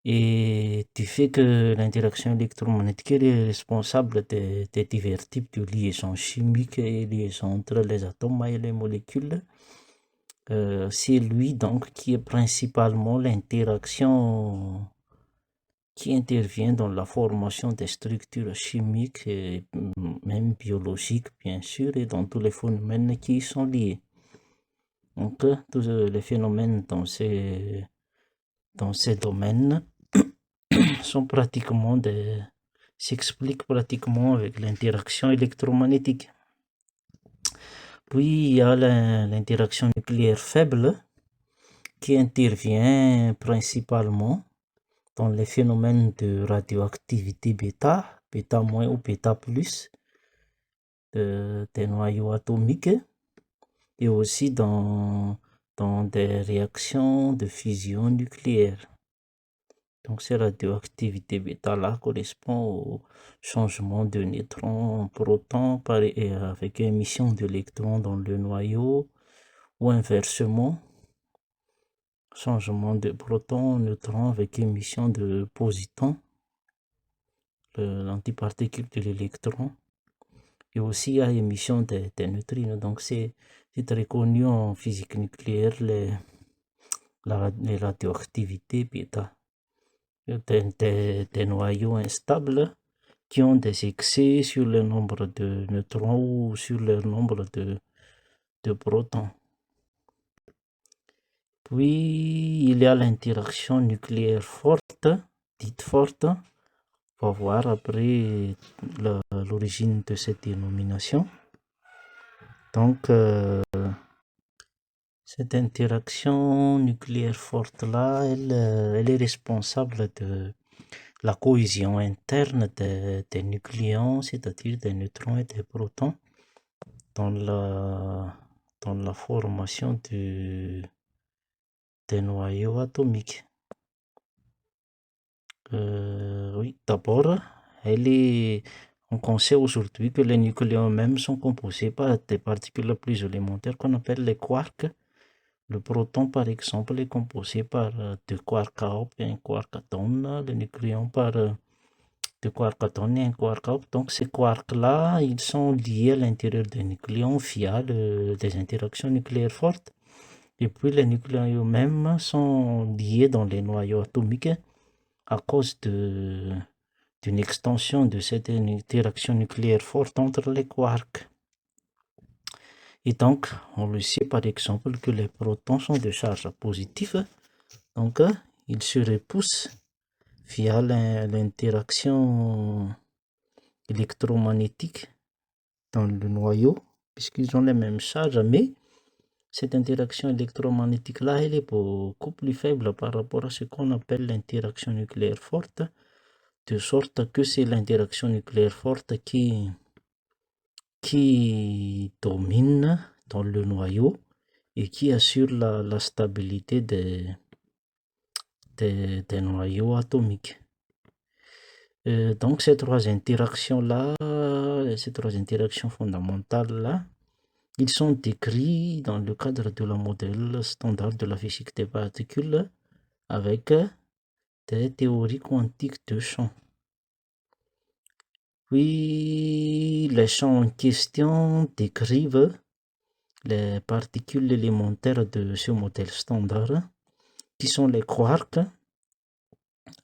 [SPEAKER 1] Et du fait que l'interaction électromagnétique est responsable des divers types de liaisons chimiques et liaisons entre les atomes et les molécules, c'est lui donc qui est principalement l'interaction qui intervient dans la formation des structures chimiques et même biologiques, bien sûr, et dans tous les phénomènes qui y sont liés. Donc, tous les phénomènes dans ces domaines s'expliquent pratiquement avec l'interaction électromagnétique. Puis, il y a l'interaction nucléaire faible qui intervient principalement dans les phénomènes de radioactivité bêta moins ou bêta plus des noyaux atomiques et aussi dans des réactions de fusion nucléaire. Donc, cette radioactivité bêta-là correspond au changement de neutrons en protons avec émission d'électrons dans le noyau, ou inversement, changement de protons en neutrons avec émission de positons, l'antiparticule de l'électron, et aussi à émission des neutrinos. Donc, c'est très connu en physique nucléaire, les radioactivités bêta. Des noyaux instables qui ont des excès sur le nombre de neutrons ou sur le nombre de protons. Puis, il y a l'interaction nucléaire forte dite forte. On va voir après l'origine de cette dénomination. Donc, cette interaction nucléaire forte-là, elle est responsable de la cohésion interne des nucléons, c'est-à-dire des neutrons et des protons, dans la formation des noyaux atomiques. Oui, d'abord, on sait aujourd'hui que les nucléons même sont composés par des particules plus élémentaires qu'on appelle les quarks. Le proton, par exemple, est composé par deux quarks up et un quark down. Le nucléon par deux quarks down et un quark up. Donc ces quarks-là, ils sont liés à l'intérieur des nucléons via des interactions nucléaires fortes. Et puis les nucléons eux-mêmes sont liés dans les noyaux atomiques à cause d'une extension de cette interaction nucléaire forte entre les quarks. Et donc, on le sait par exemple que les protons sont de charge positive, donc ils se repoussent via l'interaction électromagnétique dans le noyau, puisqu'ils ont les mêmes charges, mais cette interaction électromagnétique-là, elle est beaucoup plus faible par rapport à ce qu'on appelle l'interaction nucléaire forte, de sorte que c'est l'interaction nucléaire forte qui domine dans le noyau et qui assure la stabilité des noyaux atomiques. Donc ces trois interactions-là, ces trois interactions fondamentales-là, ils sont décrits dans le cadre de la modèle standard de la physique des particules avec des théories quantiques de champs. Puis les champs en question décrivent les particules élémentaires de ce modèle standard, qui sont les quarks.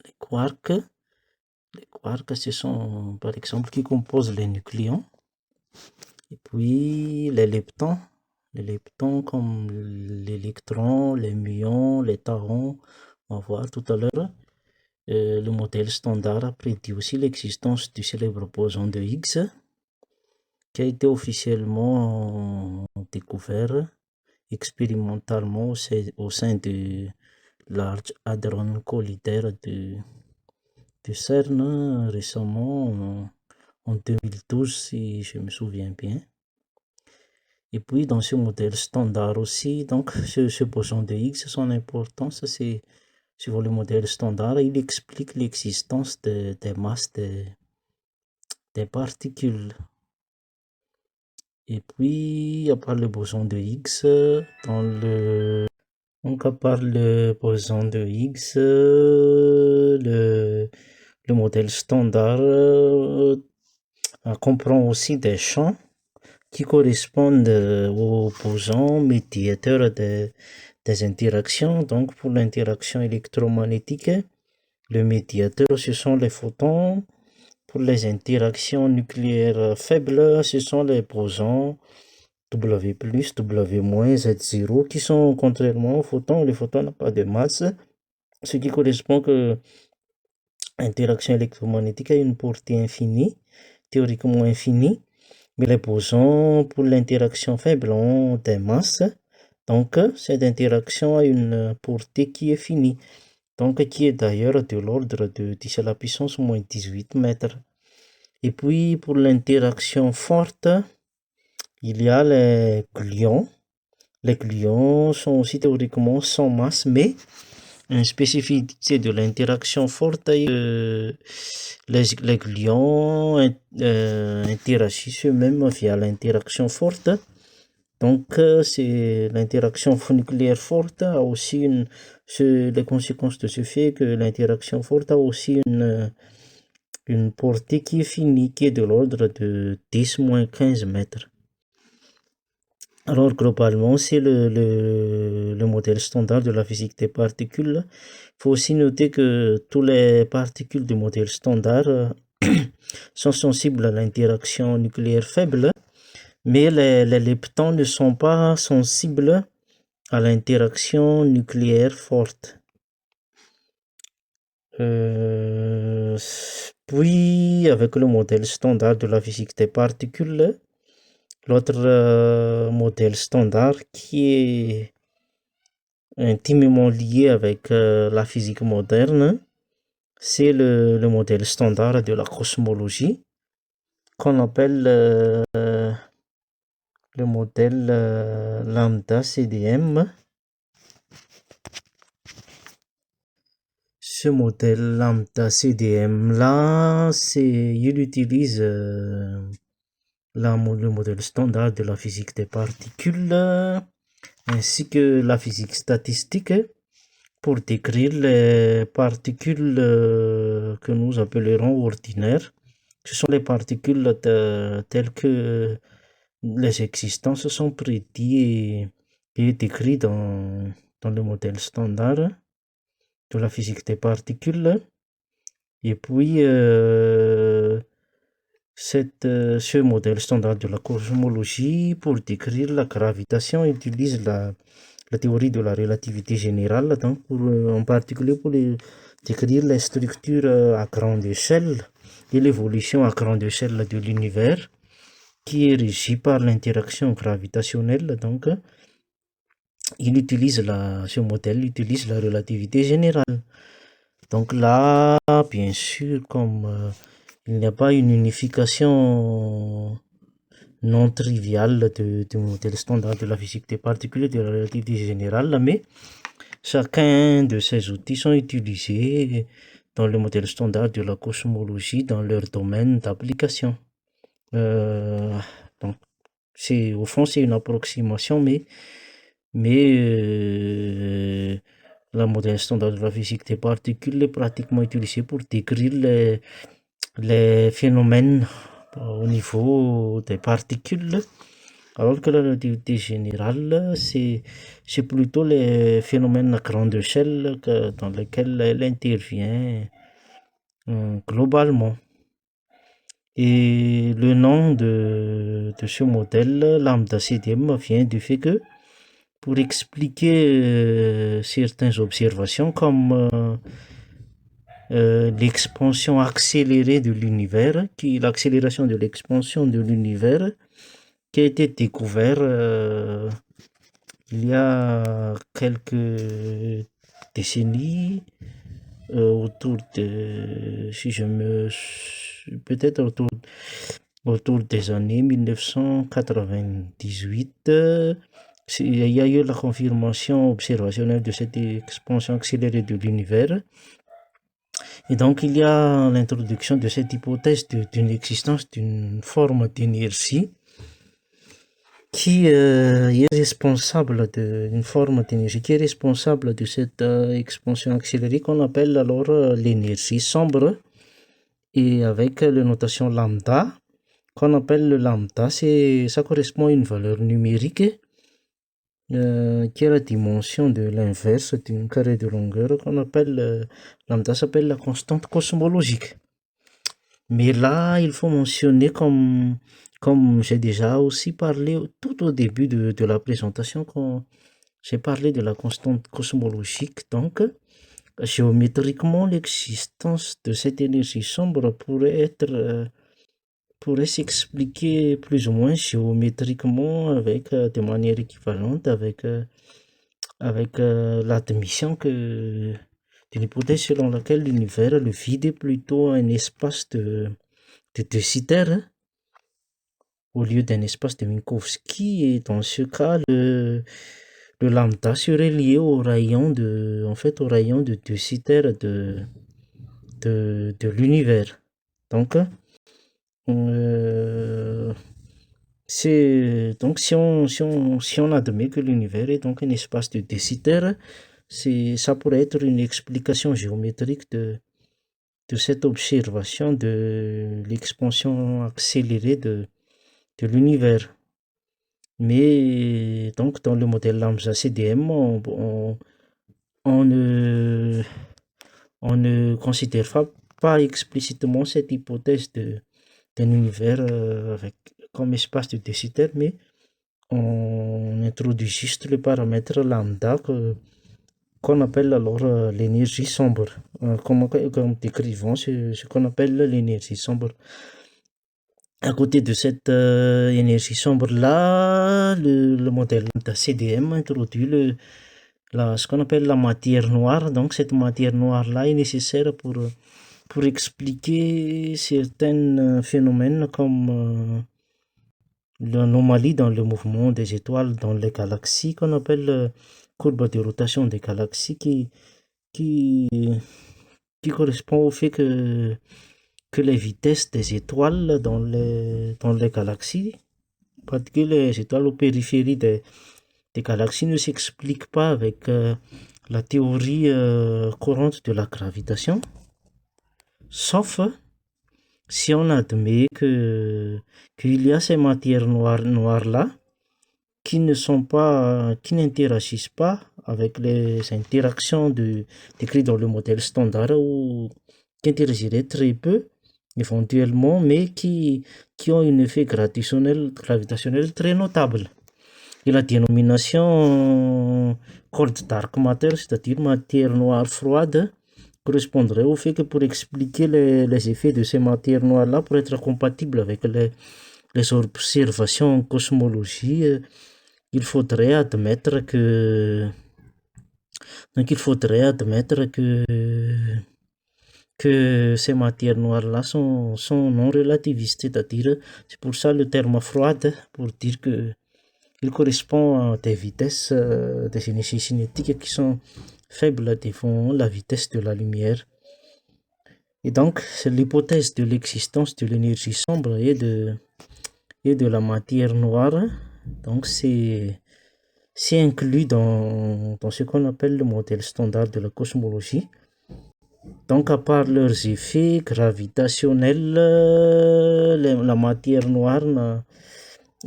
[SPEAKER 1] Les quarks, ce sont par exemple qui composent les nucléons. Et puis les leptons comme l'électron, les muons, les tachons, on va voir tout à l'heure. Le modèle standard prédit aussi l'existence du célèbre boson de Higgs, qui a été officiellement découvert expérimentalement au sein de Large Hadron Collider de CERN récemment en 2012 si je me souviens bien. Et puis dans ce modèle standard aussi, donc ce boson de Higgs, son importance, c'est sur le modèle standard, il explique l'existence des masses des particules. Et puis, à part le boson de Higgs, donc à part le boson de Higgs, le modèle standard comprend aussi des champs qui correspondent aux bosons médiateurs des interactions. Donc pour l'interaction électromagnétique, le médiateur, ce sont les photons. Pour les interactions nucléaires faibles, ce sont les bosons W+, W-, Z0, qui sont contrairement aux photons. Les photons n'ont pas de masse, ce qui correspond que l'interaction électromagnétique a une portée infinie, théoriquement infinie, mais les bosons, pour l'interaction faible, ont des masses. Donc, cette interaction a une portée qui est finie, donc qui est d'ailleurs de l'ordre de 10 à la puissance moins 18 mètres. Et puis, pour l'interaction forte, il y a les gluons. Les gluons sont aussi théoriquement sans masse, mais une spécificité de l'interaction forte est que les gluons interagissent eux-mêmes via l'interaction forte. Donc, c'est l'interaction nucléaire forte a aussi les conséquences de ce fait que l'interaction forte a aussi une portée qui est finie, qui est de l'ordre de 10-15 mètres. Alors, globalement, c'est le modèle standard de la physique des particules. Il faut aussi noter que toutes les particules du modèle standard sont sensibles à l'interaction nucléaire faible, mais les leptons ne sont pas sensibles à l'interaction nucléaire forte. Puis, avec le modèle standard de la physique des particules, l'autre modèle standard qui est intimement lié avec la physique moderne, c'est le modèle standard de la cosmologie qu'on appelle le modèle lambda CDM. Ce modèle lambda CDM là, il utilise le modèle standard de la physique des particules ainsi que la physique statistique pour décrire les particules que nous appellerons ordinaires. Ce sont les particules telles que les existences sont prédites et décrites dans le modèle standard de la physique des particules. Et puis, ce modèle standard de la cosmologie, pour décrire la gravitation, utilise la théorie de la relativité générale, donc en particulier pour décrire les structures à grande échelle et l'évolution à grande échelle de l'univers, qui est régi par l'interaction gravitationnelle. Donc, ce modèle utilise la relativité générale. Donc là, bien sûr, comme il n'y a pas une unification non triviale du modèle standard de la physique des particules et de la relativité générale, mais chacun de ces outils sont utilisés dans le modèle standard de la cosmologie dans leur domaine d'application. Donc, au fond, c'est une approximation, mais la modèle standard de la physique des particules est pratiquement utilisée pour décrire les phénomènes au niveau des particules, alors que la relativité générale, c'est plutôt les phénomènes à grande échelle dans lesquels elle intervient globalement. Et le nom de ce modèle, lambda CDM, vient du fait que pour expliquer certaines observations comme l'expansion accélérée de l'univers, l'accélération de l'expansion de l'univers qui a été découvert il y a quelques décennies, autour de, si je me, peut-être autour des années 1998. Il y a eu la confirmation observationnelle de cette expansion accélérée de l'univers. Et donc, il y a l'introduction de cette hypothèse d'une existence d'une forme d'énergie qui est responsable d'une forme d'énergie qui est responsable de cette expansion accélérée qu'on appelle alors l'énergie sombre, et avec la notation lambda qu'on appelle le lambda, ça correspond à une valeur numérique qui est la dimension de l'inverse d'une carré de longueur qu'on appelle lambda s'appelle la constante cosmologique. Mais là, il faut mentionner comme j'ai déjà aussi parlé tout au début de la présentation, quand j'ai parlé de la constante cosmologique, donc géométriquement, l'existence de cette énergie sombre pourrait s'expliquer plus ou moins géométriquement de manière équivalente avec l'admission d'une hypothèse selon laquelle l'univers, le vide, est plutôt un espace de De Sitter au lieu d'un espace de Minkowski, et dans ce cas, le lambda serait lié au rayon de De Sitter de l'univers. Donc, euh, si on admet que l'univers est donc un espace de De Sitter, ça pourrait être une explication géométrique de cette observation de l'expansion accélérée de l'univers. Mais donc dans le modèle lambda CDM, on ne considère pas explicitement cette hypothèse d'un univers comme espace de De Sitter, mais on introduit juste le paramètre lambda qu'on appelle alors l'énergie sombre. Comme décrivons ce qu'on appelle l'énergie sombre. À côté de cette énergie sombre-là, le modèle de CDM introduit ce qu'on appelle la matière noire. Donc cette matière noire-là est nécessaire pour expliquer certains phénomènes comme l'anomalie dans le mouvement des étoiles dans les galaxies qu'on appelle courbe de rotation des galaxies qui, qui correspond au fait que les vitesses des étoiles dans les galaxies, en particulier les étoiles aux périphéries des galaxies, ne s'expliquent pas avec la théorie courante de la gravitation, sauf si on admet qu'il y a ces matières noires-là qui n'interagissent pas avec les interactions décrites dans le modèle standard ou qui interagiraient très peu éventuellement, mais qui ont un effet gravitationnel très notable. Et la dénomination cold dark matter, c'est-à-dire matière noire froide, correspondrait au fait que pour expliquer les effets de ces matières noires-là, pour être compatible avec les observations en cosmologie, il faudrait admettre que ces matières noires-là sont non relativistes, c'est-à-dire, c'est pour ça le terme froide, pour dire que il correspond à des vitesses, des énergies cinétiques qui sont faibles devant la vitesse de la lumière. Et donc, c'est l'hypothèse de l'existence de l'énergie sombre et de la matière noire. Donc, c'est inclus dans ce qu'on appelle le modèle standard de la cosmologie. Donc, à part leurs effets gravitationnels, la matière noire,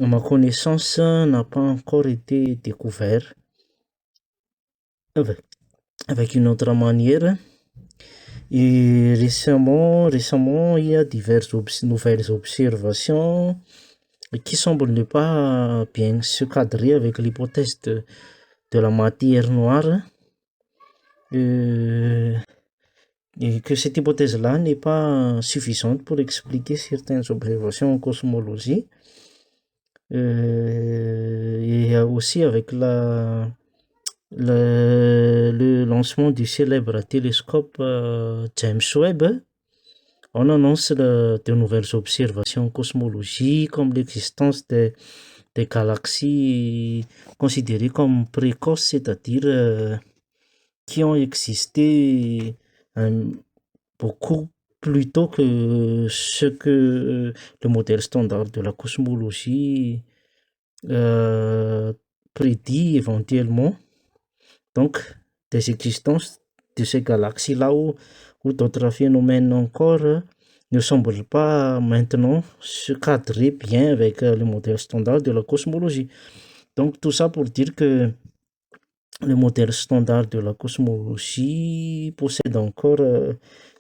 [SPEAKER 1] à ma connaissance, n'a pas encore été découverte avec une autre manière. Et récemment, il y a diverses nouvelles observations qui semblent ne pas bien se cadrer avec l'hypothèse de la matière noire. Et que cette hypothèse-là n'est pas suffisante pour expliquer certaines observations en cosmologie. Et aussi avec le lancement du célèbre télescope James Webb, on annonce de nouvelles observations en cosmologie comme l'existence des galaxies considérées comme précoces, c'est-à-dire qui ont existé beaucoup plus tôt que ce que le modèle standard de la cosmologie prédit éventuellement. Donc, des existences de ces galaxies-là ou d'autres phénomènes encore ne semblent pas maintenant se cadrer bien avec le modèle standard de la cosmologie. Donc, tout ça pour dire que le modèle standard de la cosmologie possède encore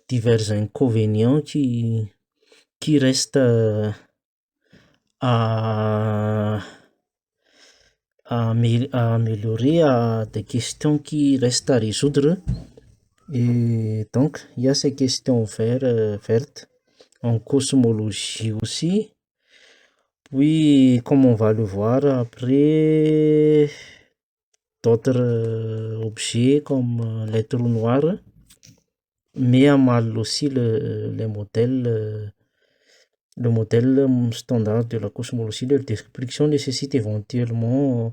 [SPEAKER 1] divers inconvénients qui restent à améliorer, à des questions qui restent à résoudre. Et donc, il y a ces questions vertes en cosmologie aussi. Puis, comme on va le voir après, d'autres objets comme les trous noirs, met à mal aussi le modèle standard de la cosmologie. Leur description nécessite éventuellement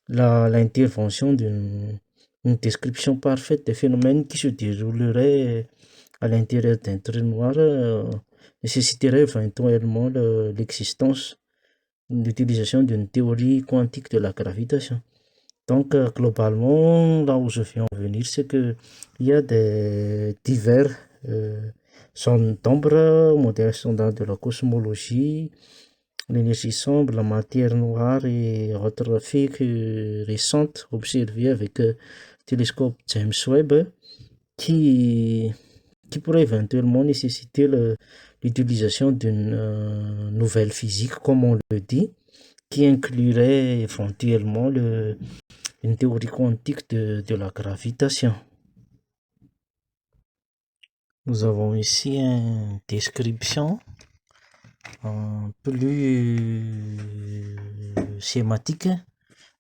[SPEAKER 1] l'intervention d'une description parfaite des phénomènes qui se dérouleraient à l'intérieur d'un trou noir, nécessiterait éventuellement l'existence, l'utilisation d'une théorie quantique de la gravitation. Donc, globalement, là où je viens en venir, c'est qu'il y a des divers zones d'ombre, modèle standard de la cosmologie, l'énergie sombre, la matière noire et autres faits récentes observés avec le télescope James Webb qui pourrait éventuellement nécessiter l'utilisation d'une nouvelle physique, comme on le dit, qui inclurait éventuellement une théorie quantique de la gravitation. Nous avons ici une description plus schématique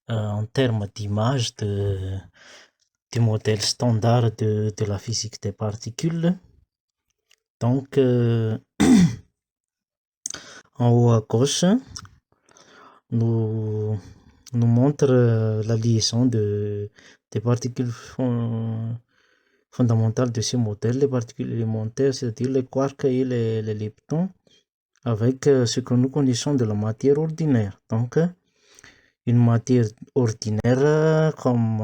[SPEAKER 1] en termes d'image du modèle standard de la physique des particules. Donc, en haut à gauche, nous montre la liaison des particules fondamentales de ce modèle, les particules élémentaires, c'est-à-dire les quarks et les leptons, avec ce que nous connaissons de la matière ordinaire. Donc, une matière ordinaire, comme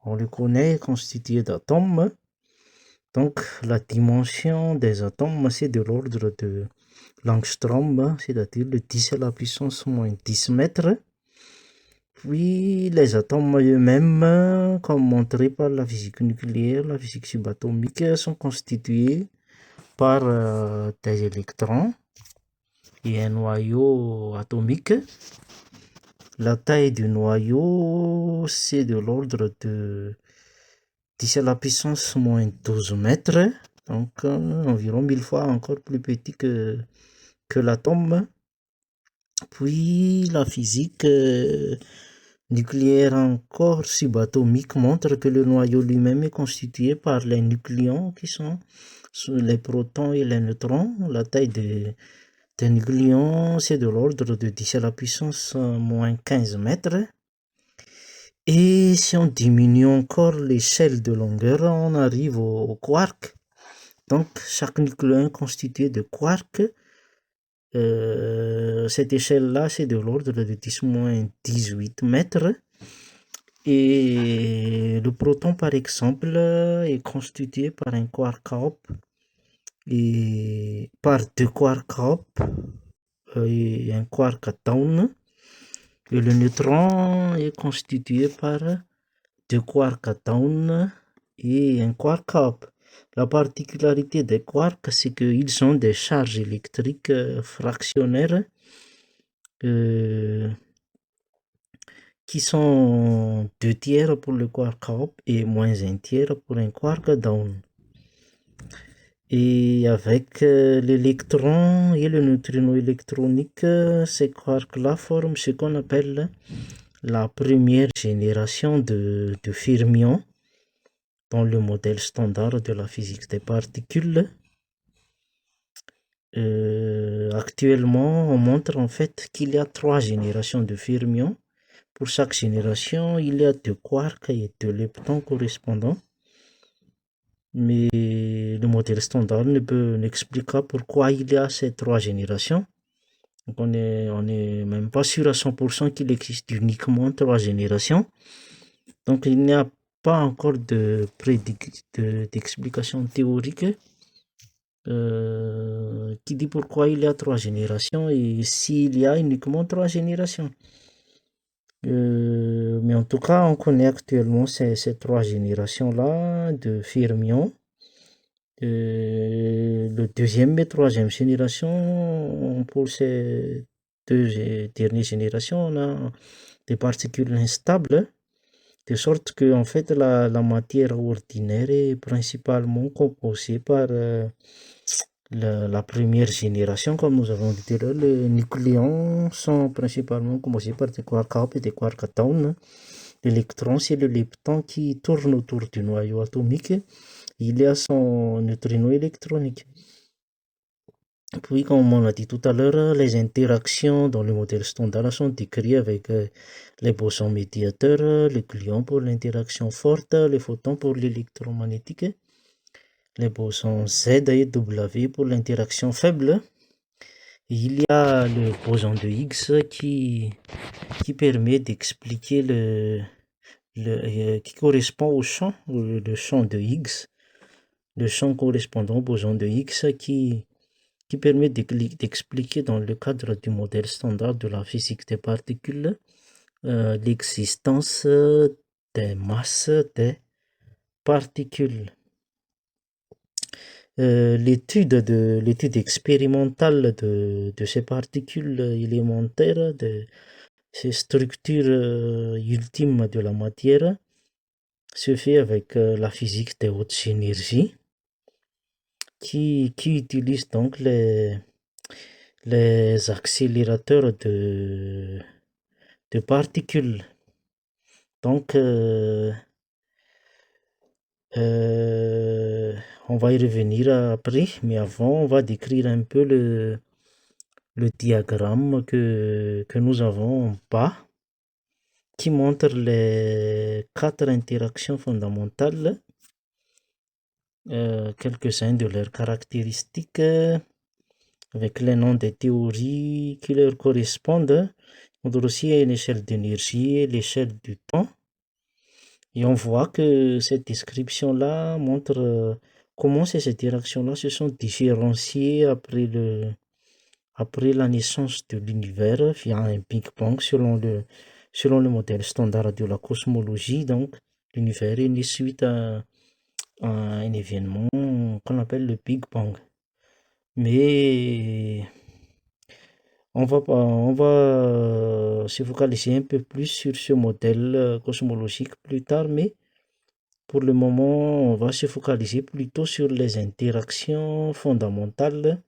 [SPEAKER 1] on le connaît, est constituée d'atomes. Donc, la dimension des atomes, c'est de l'ordre de l'angstrom, c'est-à-dire le 10 à la puissance moins 10 mètres. Puis, les atomes eux-mêmes, comme montré par la physique nucléaire, la physique subatomique, sont constitués par des électrons et un noyau atomique. La taille du noyau, c'est de l'ordre de 10 à la puissance moins 12 mètres, donc environ 1000 fois encore plus petit que l'atome. Puis la physique nucléaire encore subatomique montre que le noyau lui-même est constitué par les nucléons qui sont les protons et les neutrons. La taille des nucléons, c'est de l'ordre de 10 à la puissance moins 15 mètres. Et si on diminue encore l'échelle de longueur, on arrive au quark. Donc, chaque nucléon est constitué de quarks. Cette échelle-là, c'est de l'ordre de 10-18 mètres. Et le proton, par exemple, est constitué par un quark up et par deux quark up et un quark down. Et le neutron est constitué par deux quarks down et un quark up. La particularité des quarks, c'est qu'ils ont des charges électriques fractionnaires qui sont 2 tiers pour le quark up et moins 1 tiers pour un quark down. Et avec l'électron et le neutrino électronique, ces quarks-là forment ce qu'on appelle la première génération de fermions dans le modèle standard de la physique des particules. Actuellement, on montre en fait qu'il y a 3 générations de fermions. Pour chaque génération, il y a 2 quarks et 2 leptons correspondants. Mais le modèle standard n'explique pas pourquoi il y a ces 3 générations. Donc on est même pas sûr à 100% qu'il existe uniquement 3 générations. Donc il n'y a pas encore d'explication théorique qui dit pourquoi il y a 3 générations et s'il y a uniquement 3 générations. Mais en tout cas, on connaît actuellement ces 3 générations-là de fermions. Le deuxième et troisième génération, pour ces 2 dernières générations, on a des particules instables, de sorte que en fait la matière ordinaire est principalement composée par la première génération, comme nous avons dit tout à l'heure. Les nucléons sont principalement composés par des quarks up et des quarks down. L'électron, c'est le lepton qui tourne autour du noyau atomique. Il y a son neutrino électronique. Puis, comme on a dit tout à l'heure, les interactions dans le modèle standard sont décrites avec les bosons médiateurs, les gluons pour l'interaction forte, les photons pour l'électromagnétique, les bosons Z et W pour l'interaction faible. Il y a le boson de Higgs qui permet d'expliquer qui correspond au champ, le champ de Higgs, le champ correspondant au boson de Higgs qui permet d'expliquer dans le cadre du modèle standard de la physique des particules l'existence des masses des particules. L'étude expérimentale de ces particules élémentaires, Ces structures ultimes de la matière se fait avec la physique des hautes énergies qui utilise donc les accélérateurs de particules. Donc, euh, on va y revenir après, mais avant, on va décrire un peu le diagramme que nous avons en bas, qui montre les quatre interactions fondamentales, quelques-uns de leurs caractéristiques, avec les noms des théories qui leur correspondent. On doit aussi à une échelle d'énergie et l'échelle du temps. Et on voit que cette description-là montre comment ces interactions-là se sont différenciées après la naissance de l'univers via un Big Bang selon le modèle standard de la cosmologie. Donc, l'univers est né suite à un événement qu'on appelle le Big Bang. Mais on va se focaliser un peu plus sur ce modèle cosmologique plus tard, mais pour le moment, on va se focaliser plutôt sur les interactions fondamentales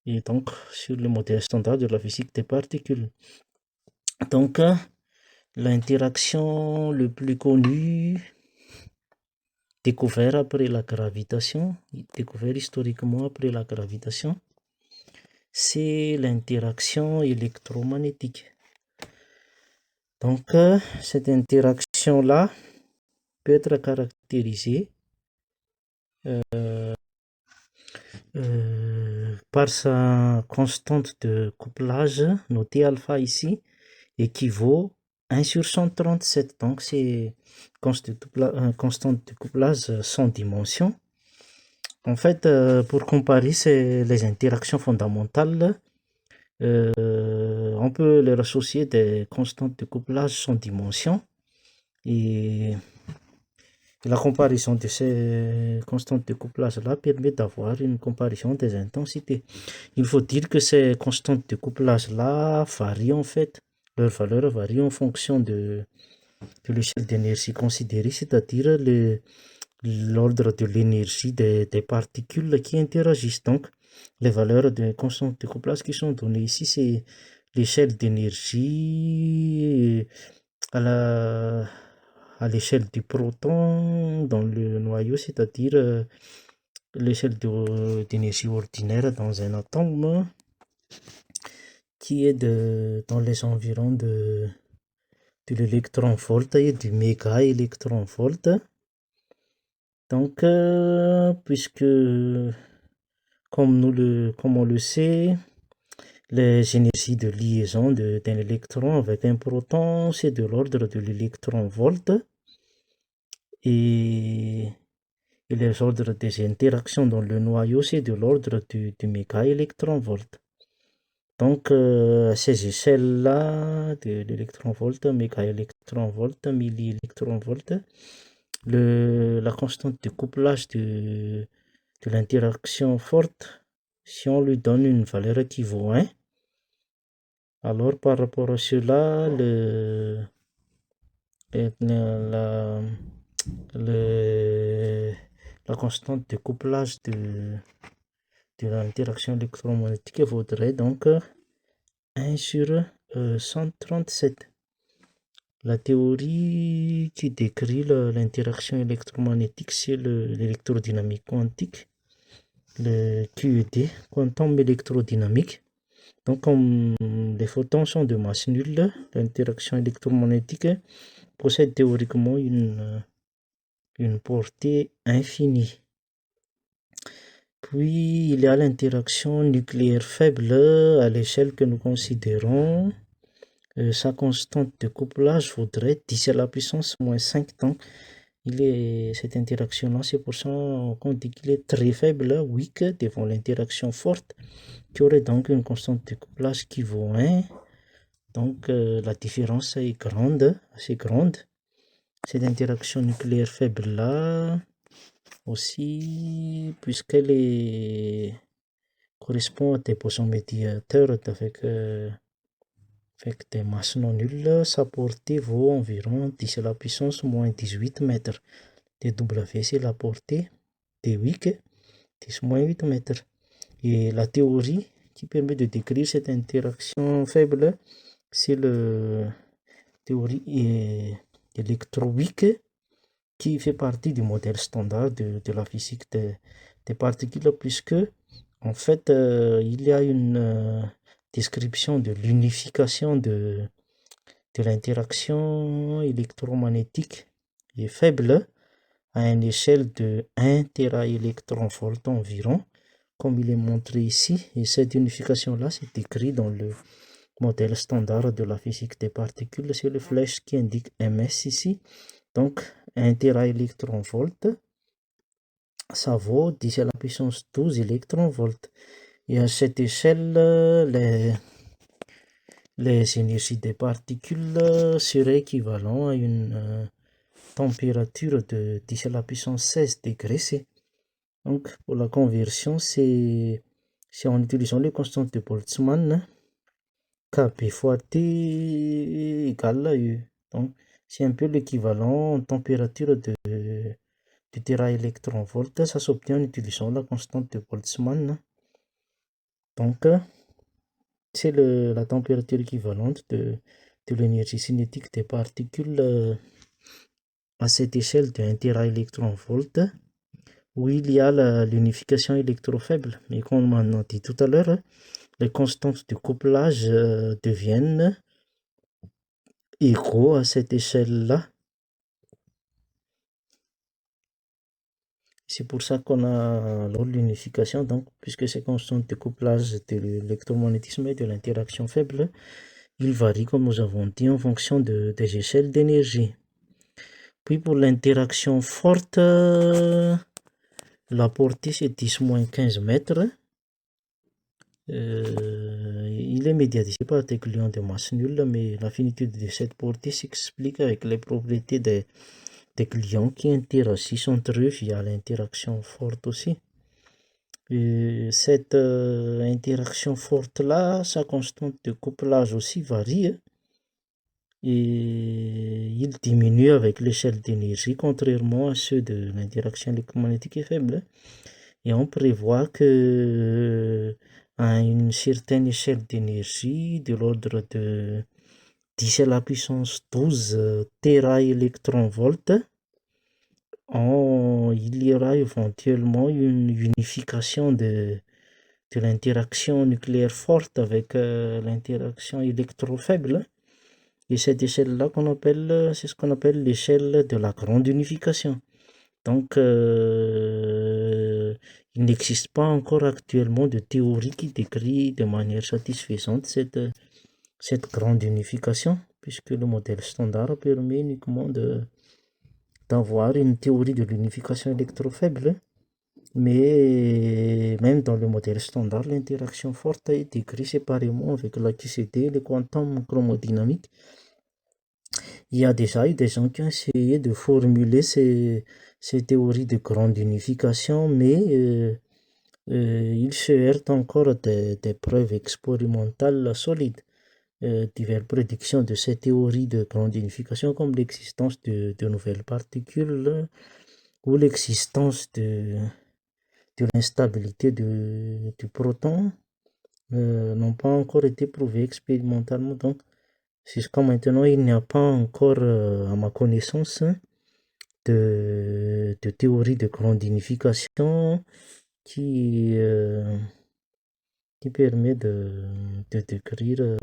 [SPEAKER 1] et donc sur le modèle standard de la physique des particules. Donc, l'interaction le plus connue, découvert après la gravitation, découvert historiquement après la gravitation, c'est l'interaction électromagnétique. Donc, cette interaction-là peut être caractérisée par sa constante de couplage, notée alpha ici, équivaut 1 sur 137. Donc, c'est constante de couplage sans dimension. En fait, pour comparer les interactions fondamentales, on peut les associer des constantes de couplage sans dimension. Et la comparaison de ces constantes de couplage-là permet d'avoir une comparaison des intensités. Il faut dire que ces constantes de couplage-là varient en fait, leur valeur varie en fonction de l'échelle d'énergie considérée, c'est-à-dire l'ordre de l'énergie des particules qui interagissent. Donc, les valeurs des constantes de couplage qui sont données ici, c'est l'échelle d'énergie à l'échelle du proton dans le noyau, c'est-à-dire l'échelle d'énergie ordinaire dans un atome qui est dans les environs de l'électron-volt et du méga-électron-volt. Donc, puisque, comme on le sait, les énergies de liaison d'un électron avec un proton, c'est de l'ordre de l'électron-volt. Et les ordres des interactions dans le noyau, c'est de l'ordre du méga-électron-volt. Donc, ces échelles-là, de l'électron-volt, méga-électron-volt, milli-électron-volt, la constante de couplage de l'interaction forte, si on lui donne une valeur équivaut 1, alors par rapport à cela, la, la constante de couplage de l'interaction électromagnétique vaudrait donc 1 sur 137. La théorie qui décrit l'interaction électromagnétique, c'est l'électrodynamique quantique, le QED, quantum électrodynamique. Donc, comme les photons sont de masse nulle, l'interaction électromagnétique possède théoriquement une portée infinie. Puis, il y a l'interaction nucléaire faible à l'échelle que nous considérons. Sa constante de couplage vaudrait 10 à la puissance moins 5. Donc, cette interaction-là, c'est pour ça qu'on dit qu'il est très faible, weak, devant l'interaction forte, qui aurait donc une constante de couplage qui vaut 1. Donc, la différence est grande, assez grande. Cette interaction nucléaire faible-là, aussi, puisqu'elle correspond à des bosons médiateurs avec avec des masses non nulles, sa portée vaut environ 10 à la puissance moins 18 mètres. dW, c'est la portée, dWick, 10 moins 8 mètres. Et la théorie qui permet de décrire cette interaction faible, c'est la théorie électrowick qui fait partie du modèle standard de la physique des particules, puisque en fait, il y a une description de l'unification de l'interaction électromagnétique et faible à une échelle de 1 téraélectronvolt environ, comme il est montré ici. Et cette unification-là, c'est écrit dans le modèle standard de la physique des particules. C'est le flèche qui indique ms ici. Donc, 1 téraélectronvolt, ça vaut 10 à la puissance 12 électronvolts. Et à cette échelle, les énergies des particules seraient équivalentes à une température de 10 à la puissance 16 degrés C. Donc, pour la conversion, c'est en utilisant les constantes de Boltzmann, Kb fois T égale à U. Donc, c'est un peu l'équivalent en température du téraélectronvolt. Ça s'obtient en utilisant la constante de Boltzmann. Donc, c'est la température équivalente de l'énergie cinétique des particules à cette échelle de 1 téraélectronvolt, où il y a l'unification électrofaible. Mais comme on a dit tout à l'heure, les constantes de couplage deviennent égaux à cette échelle-là. C'est pour ça qu'on a alors l'unification, donc, puisque ces constantes de couplage de l'électromagnétisme et de l'interaction faible, ils varient, comme nous avons dit, en fonction des échelles d'énergie. Puis pour l'interaction forte, la portée c'est 10-15 mètres. Il est médiatisé par des gluons de masse nulle, mais la finitude de cette portée s'explique avec les propriétés des gluons qui interagissent entre eux via l'interaction forte aussi. Cette interaction forte-là, sa constante de couplage aussi varie, et il diminue avec l'échelle d'énergie, contrairement à ceux de l'interaction électromagnétique faible. Et on prévoit que à une certaine échelle d'énergie, de l'ordre de 10 à la puissance 12 téraélectronvolts, il y aura éventuellement une unification de l'interaction nucléaire forte avec l'interaction électrofaible. Et cette échelle-là c'est ce qu'on appelle l'échelle de la grande unification. Donc, il n'existe pas encore actuellement de théorie qui décrit de manière satisfaisante cette grande unification, puisque le modèle standard permet uniquement d'avoir une théorie de l'unification électrofaible. Mais même dans le modèle standard, l'interaction forte est décrite séparément avec la QCD et le quantum chromodynamique. Il y a déjà eu des gens qui ont essayé de formuler ces théories de grande unification, mais ils se heurtent encore à des preuves expérimentales solides. Diverses prédictions de ces théories de grande unification, comme l'existence de nouvelles particules ou l'existence de l'instabilité du proton, n'ont pas encore été prouvées expérimentalement. Donc, jusqu'à maintenant, il n'y a pas encore, à ma connaissance, de théorie de grande unification qui permet de décrire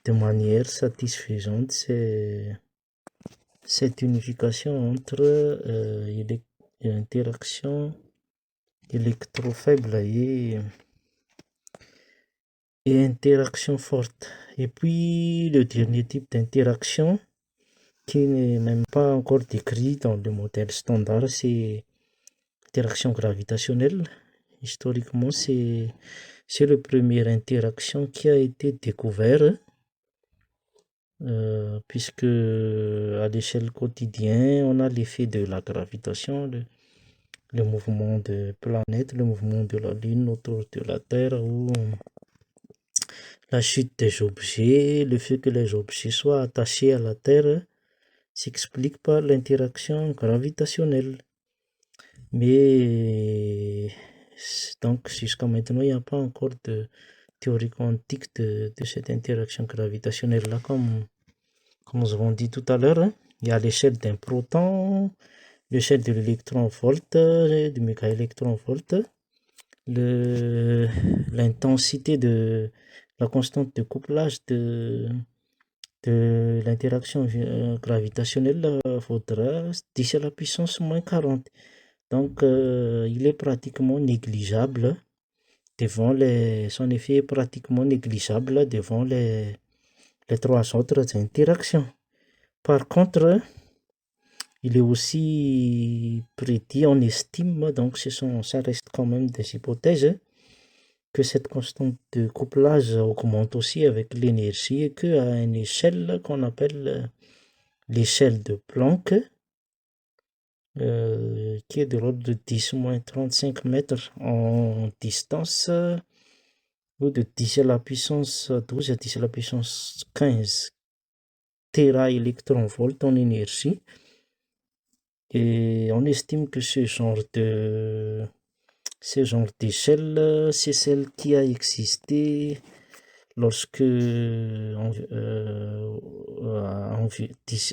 [SPEAKER 1] de manière satisfaisante cette unification entre interaction électrofaible et interaction forte. Et puis le dernier type d'interaction qui n'est même pas encore décrit dans le modèle standard, c'est l'interaction gravitationnelle. Historiquement, c'est la première interaction qui a été découverte, puisque à l'échelle quotidienne, on a l'effet de la gravitation, le mouvement des planètes, le mouvement de la Lune autour de la Terre, ou la chute des objets, le fait que les objets soient attachés à la Terre, s'explique par l'interaction gravitationnelle. Mais donc jusqu'à maintenant, il n'y a pas encore de théorie quantique de cette interaction gravitationnelle-là, comme nous avons dit tout à l'heure. Hein. Il y a l'échelle d'un proton, l'échelle de l'électron-volt, du mégaélectron-volt, l'intensité de la constante de couplage de l'interaction gravitationnelle faudra 10 à la puissance moins 40. Donc, il est pratiquement négligeable son effet est pratiquement négligeable devant les trois autres interactions. Par contre, il est aussi prédit, on estime, donc ça reste quand même des hypothèses, que cette constante de couplage augmente aussi avec l'énergie et qu'à une échelle qu'on appelle l'échelle de Planck, qui est de l'ordre de 10-35 mètres en distance, ou de 10 à la puissance 12 à 10 à la puissance 15 téraélectronvolts en énergie. Et on estime que ce genre d'échelle, c'est celle qui a existé lorsque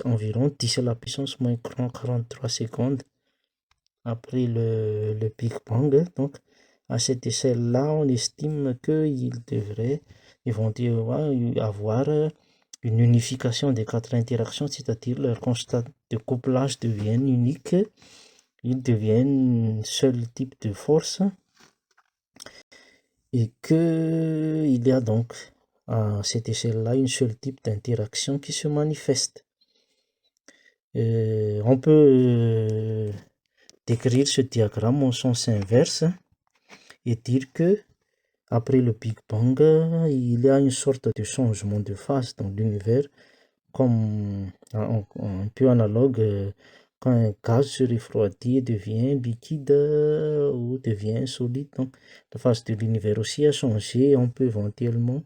[SPEAKER 1] environ 10 à la puissance moins 43 secondes après le Big Bang. Donc, à cette échelle-là, on estime qu'il devrait éventuellement y avoir une unification des quatre interactions, c'est-à-dire leur constat de couplage deviennent uniques, ils deviennent seul type de force, et qu'il y a donc à cette échelle-là une seule type d'interaction qui se manifeste. On peut décrire ce diagramme en sens inverse et dire que après le Big Bang, il y a une sorte de changement de phase dans l'univers, comme un peu analogue quand un gaz se refroidit et devient liquide ou devient solide. Donc, la phase de l'univers aussi a changé. On peut éventuellement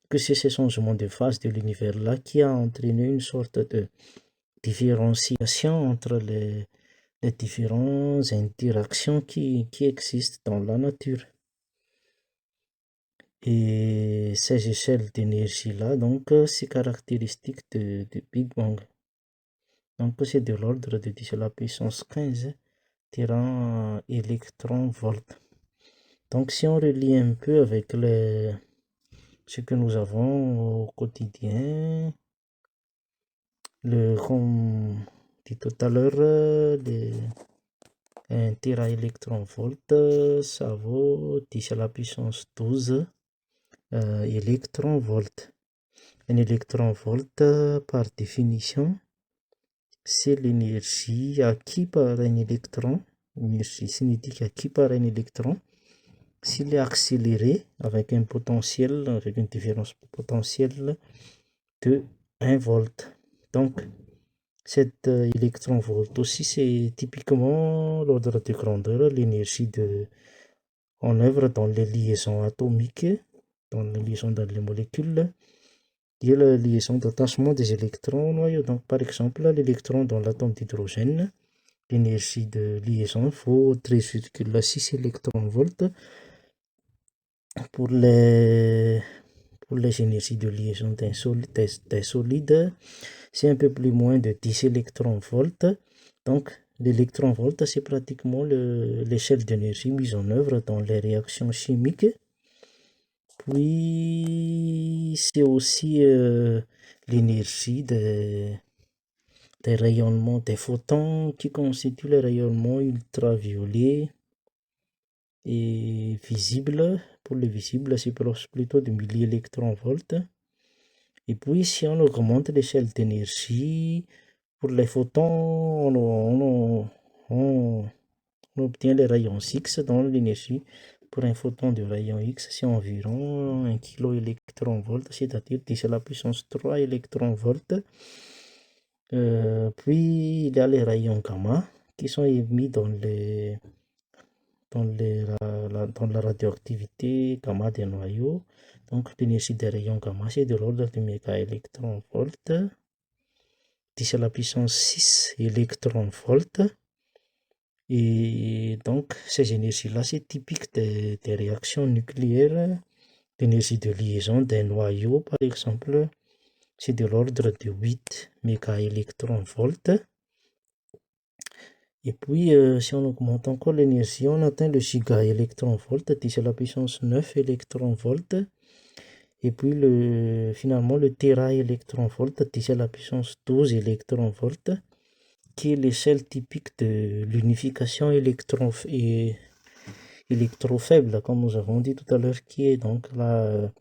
[SPEAKER 1] que c'est ce changement de phase de l'univers-là qui a entraîné une sorte de différenciation entre les différentes interactions qui existent dans la nature. Et ces échelles d'énergie-là, donc, c'est caractéristique du Big Bang. Donc, c'est de l'ordre de 10 à la puissance 15 téraélectronvolts. Donc, si on relie un peu avec ce que nous avons au quotidien, comme dit tout à l'heure, un téraélectronvolt, ça vaut 10 à la puissance 12 électronvolts. Un électronvolt, par définition, c'est l'énergie acquise par un électron, l'énergie cinétique acquise par un électron, s'il est accéléré avec un potentiel, avec une différence potentielle de 1 volt. Donc, cet électron-volt aussi, c'est typiquement l'ordre de grandeur, l'énergie en œuvre dans les liaisons atomiques, dans les liaisons dans les molécules, qui est la liaison d'attachement des électrons au noyau. Donc, par exemple, l'électron dans l'atome d'hydrogène, l'énergie de liaison faut 13,6 électronvolts. Pour les énergies de liaison des solides, c'est un peu plus moins de 10 électronvolts. Donc, l'électronvolt, c'est pratiquement l'échelle d'énergie mise en œuvre dans les réactions chimiques. Puis, c'est aussi l'énergie des rayonnements des photons qui constituent les rayonnements ultraviolets et visibles. Pour les visibles, c'est plutôt de milliélectronvolts. Et puis, si on augmente l'échelle d'énergie, pour les photons, on obtient les rayons X dans l'énergie. Pour un photon de rayon X, c'est environ 1 kV, c'est-à-dire 10 à la puissance 3 électronvolts. Puis, il y a les rayons gamma qui sont émis dans la radioactivité gamma des noyaux. Donc l'énergie des rayons gamma, c'est de l'ordre de mégaélectronvolts, 10 à la puissance 6 électronvolts. Et donc, ces énergies-là, c'est typique des réactions nucléaires. L'énergie de liaison d'un noyau, par exemple, c'est de l'ordre de 8 mégaélectronvolts. Et puis, si on augmente encore l'énergie, on atteint le gigaélectronvolt, 10 à la puissance 9 électronvolts. Et puis, finalement, le téraélectronvolt, 10 à la puissance 12 électronvolts, qui est l'échelle typique de l'unification électrofaible, comme nous avons dit tout à l'heure, qui est donc là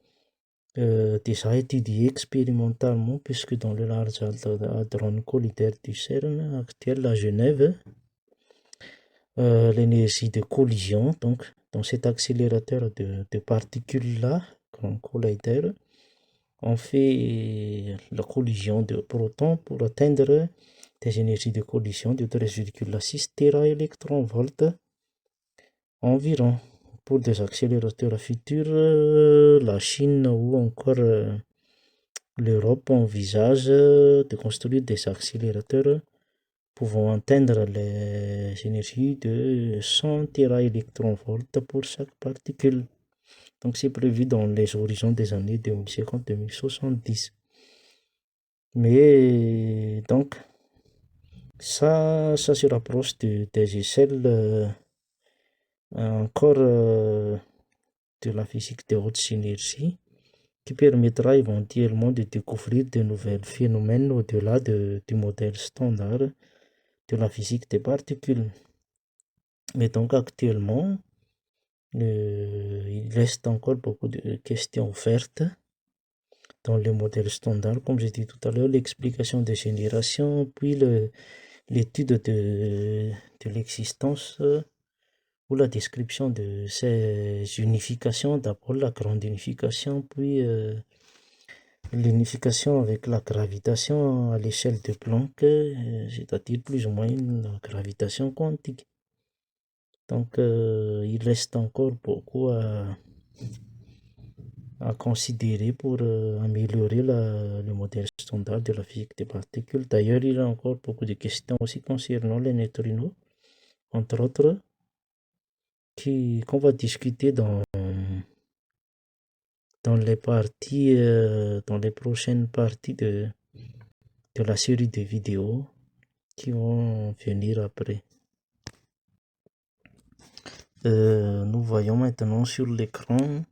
[SPEAKER 1] déjà étudiée expérimentalement, puisque dans le Large Hadron Collider du CERN actuel à Genève, l'énergie de collision, donc dans cet accélérateur de particules-là, Grand Collider, on fait la collision de protons pour atteindre des énergies de collision de 13,6 téraélectronvolts environ. Pour des accélérateurs futurs, la Chine ou encore l'Europe envisage de construire des accélérateurs pouvant atteindre les énergies de 100 téraélectronvolts pour chaque particule. Donc c'est prévu dans les horizons des années 2050-2070. Mais donc, ça se rapproche des échelles encore de la physique de haute énergie qui permettra éventuellement de découvrir de nouveaux phénomènes au-delà du modèle standard de la physique des particules. Mais donc actuellement, il reste encore beaucoup de questions ouvertes dans le modèle standard. Comme j'ai dit tout à l'heure, l'explication des générations, puis l'étude de l'existence ou la description de ces unifications. D'abord la grande unification, puis l'unification avec la gravitation à l'échelle de Planck, c'est-à-dire plus ou moins une gravitation quantique. Donc, il reste encore beaucoup à considérer pour améliorer le modèle standard de la physique des particules. D'ailleurs, il y a encore beaucoup de questions aussi concernant les neutrinos, entre autres, qu'on va discuter dans les parties, dans les prochaines parties de la série de vidéos qui vont venir après. Nous voyons maintenant sur l'écran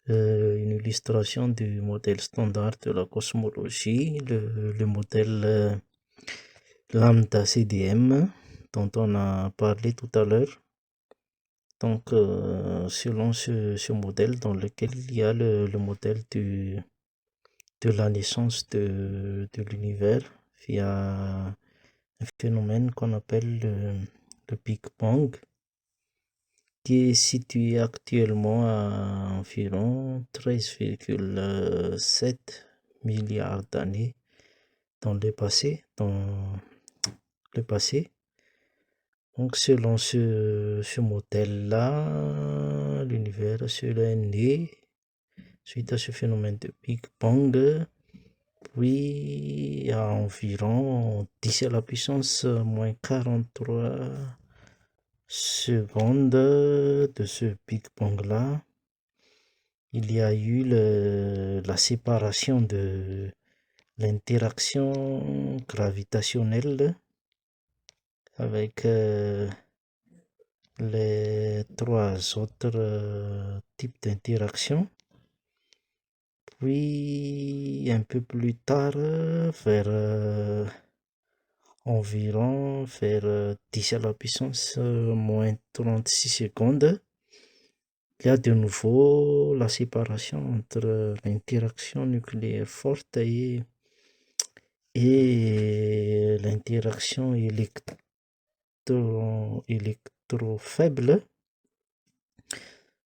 [SPEAKER 1] une illustration du modèle standard de la cosmologie, le modèle lambda CDM dont on a parlé tout à l'heure. Donc, selon ce modèle dans lequel il y a le modèle de la naissance de l'univers via un phénomène qu'on appelle le Big Bang, qui est situé actuellement à environ 13,7 milliards d'années dans le passé. Donc, selon ce modèle-là, l'univers serait né suite à ce phénomène de Big Bang, puis à environ 10 à la puissance moins 43 secondes de ce Big Bang-là, il y a eu la séparation de l'interaction gravitationnelle avec les trois autres types d'interactions. Puis un peu plus tard, environ vers 10 à la puissance moins 36 secondes, il y a de nouveau la séparation entre l'interaction nucléaire forte et l'interaction électro-faible.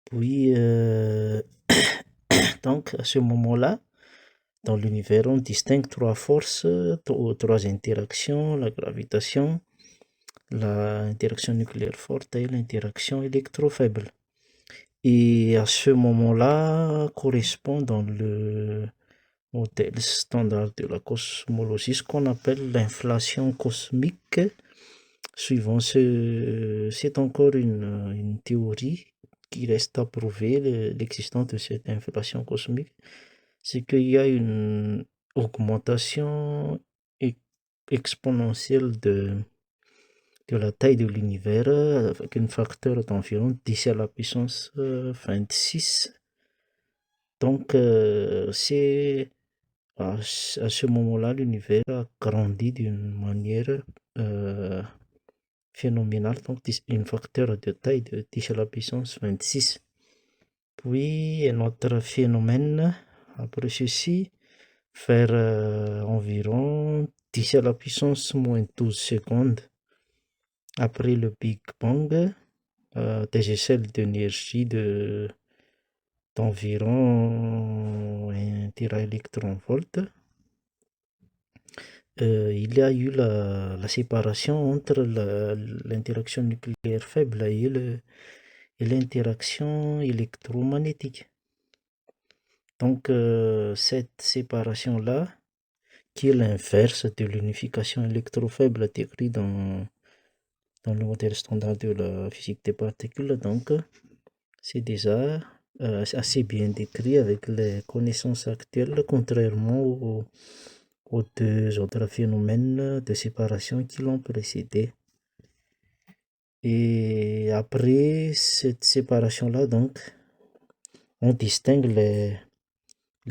[SPEAKER 1] Puis, donc, à ce moment-là, dans l'univers, on distingue trois forces, trois interactions, la gravitation, l'interaction nucléaire forte et l'interaction électrofaible. Et à ce moment-là correspond dans le modèle standard de la cosmologie ce qu'on appelle l'inflation cosmique. C'est encore une théorie qui reste à prouver l'existence de cette inflation cosmique. C'est qu'il y a une augmentation exponentielle de la taille de l'univers avec un facteur d'environ 10 à la puissance 26. Donc, c'est à ce moment-là, l'univers a grandi d'une manière phénoménale, donc un facteur de taille de 10 à la puissance 26. Puis, un autre phénomène après ceci, vers environ 10 à la puissance moins 12 secondes après le Big Bang, des échelles d'énergie d'environ 1 téraélectronvolt. Il y a eu la séparation entre l'interaction nucléaire faible et l'interaction électromagnétique. Donc, cette séparation-là, qui est l'inverse de l'unification électrofaible décrite dans le modèle standard de la physique des particules, donc c'est déjà assez bien décrit avec les connaissances actuelles, contrairement aux deux autres phénomènes de séparation qui l'ont précédé. Et après cette séparation-là, donc, on distingue les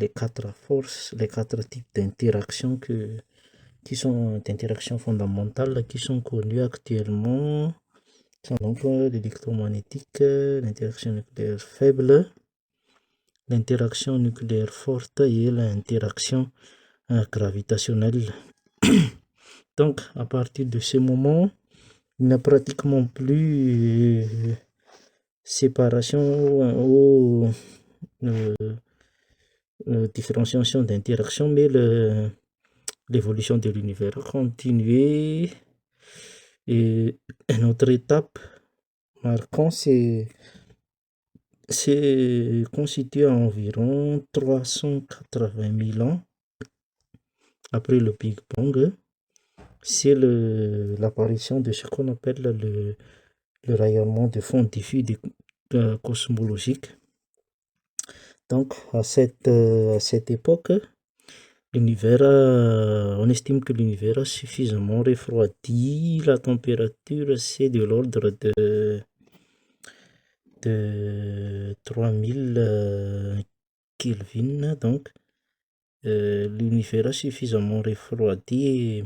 [SPEAKER 1] quatre forces, les quatre types d'interactions qui sont d'interactions fondamentales qui sont connues actuellement. Donc, l'électromagnétique, l'interaction nucléaire faible, l'interaction nucléaire forte et l'interaction gravitationnelle. Donc, à partir de ce moment, il n'y a pratiquement plus séparation ou différenciation d'interaction, mais l'évolution de l'univers a continué. Et une autre étape marquante, c'est constitué à environ 380 000 ans après le Big Bang. C'est l'apparition de ce qu'on appelle le rayonnement de fond diffus cosmologique. Donc, à cette époque, on estime que l'univers a suffisamment refroidi. La température, c'est de l'ordre de 3000 Kelvin. Donc, l'univers a suffisamment refroidi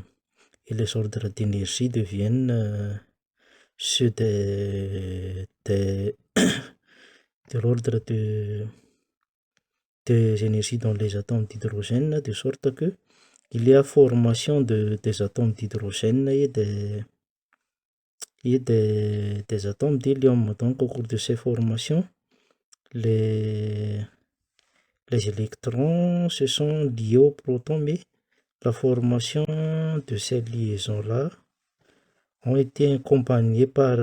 [SPEAKER 1] et les ordres d'énergie deviennent ceux de l'ordre des énergies dans les atomes d'hydrogène, de sorte que il y a formation des atomes d'hydrogène et des atomes d'hélium. Donc, au cours de ces formations, les électrons se sont liés aux protons, mais la formation de ces liaisons-là ont été accompagnées par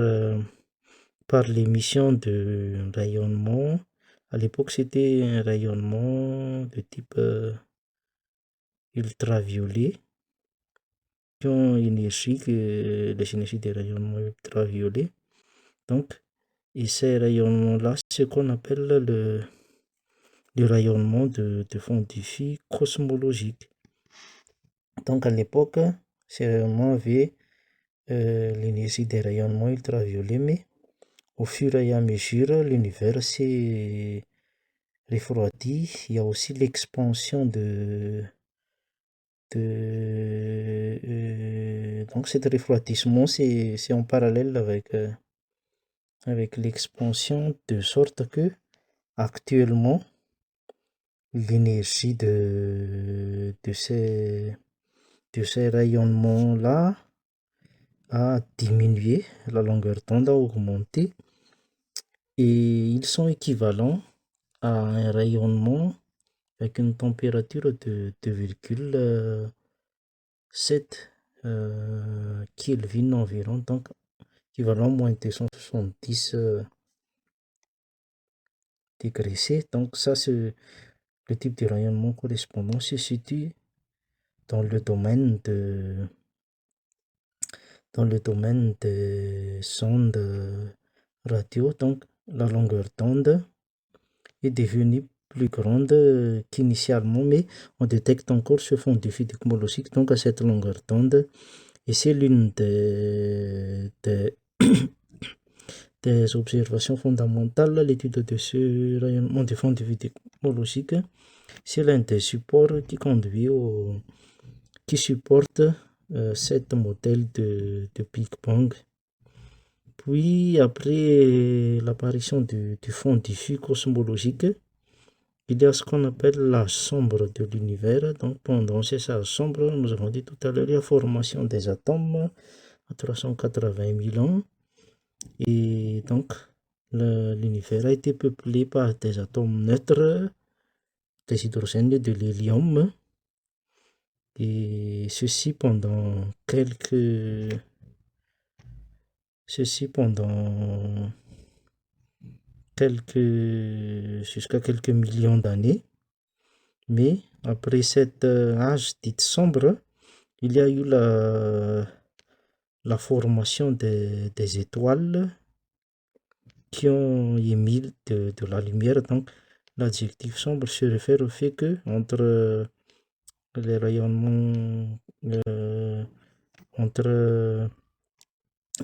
[SPEAKER 1] l'émission de rayonnement. À l'époque, c'était un rayonnement de type ultraviolet, qui ont les énergies des rayonnements ultraviolets. Donc, et ces rayonnements-là, c'est ce qu'on appelle le rayonnement de fond diffus cosmologique. Donc, à l'époque, c'est vraiment avait l'énergie des rayonnements ultraviolets, mais au fur et à mesure, l'univers s'est refroidi. Il y a aussi l'expansion donc cet refroidissement, c'est en parallèle avec l'expansion, de sorte que actuellement, l'énergie de ces rayonnements-là a diminué, la longueur d'onde a augmenté, et ils sont équivalents à un rayonnement avec une température de 2,7 Kelvin environ. Donc, équivalent moins 270 degrés C. Donc ça, c'est le type de rayonnement correspondant se situe dans le domaine des sondes radio. Donc la longueur d'onde est devenue plus grande qu'initialement, mais on détecte encore ce fond diffus cosmologique donc à cette longueur d'onde. Et c'est l'une des observations fondamentales, l'étude de ce rayonnement de fond diffus cosmologique. C'est l'un des supports qui supporte cet modèle de Big Bang. Puis, après l'apparition du fond diffus cosmologique, il y a ce qu'on appelle la sombre de l'univers. Donc, pendant cette sombre, nous avons dit tout à l'heure, la formation des atomes à 380 000 ans. Et donc, l'univers a été peuplé par des atomes neutres, des hydrogènes et de l'hélium. Et ceci pendant jusqu'à quelques millions d'années. Mais après cet âge dit sombre, il y a eu la formation des étoiles qui ont émis de la lumière. Donc l'adjectif sombre se réfère au fait que entre les rayonnements, entre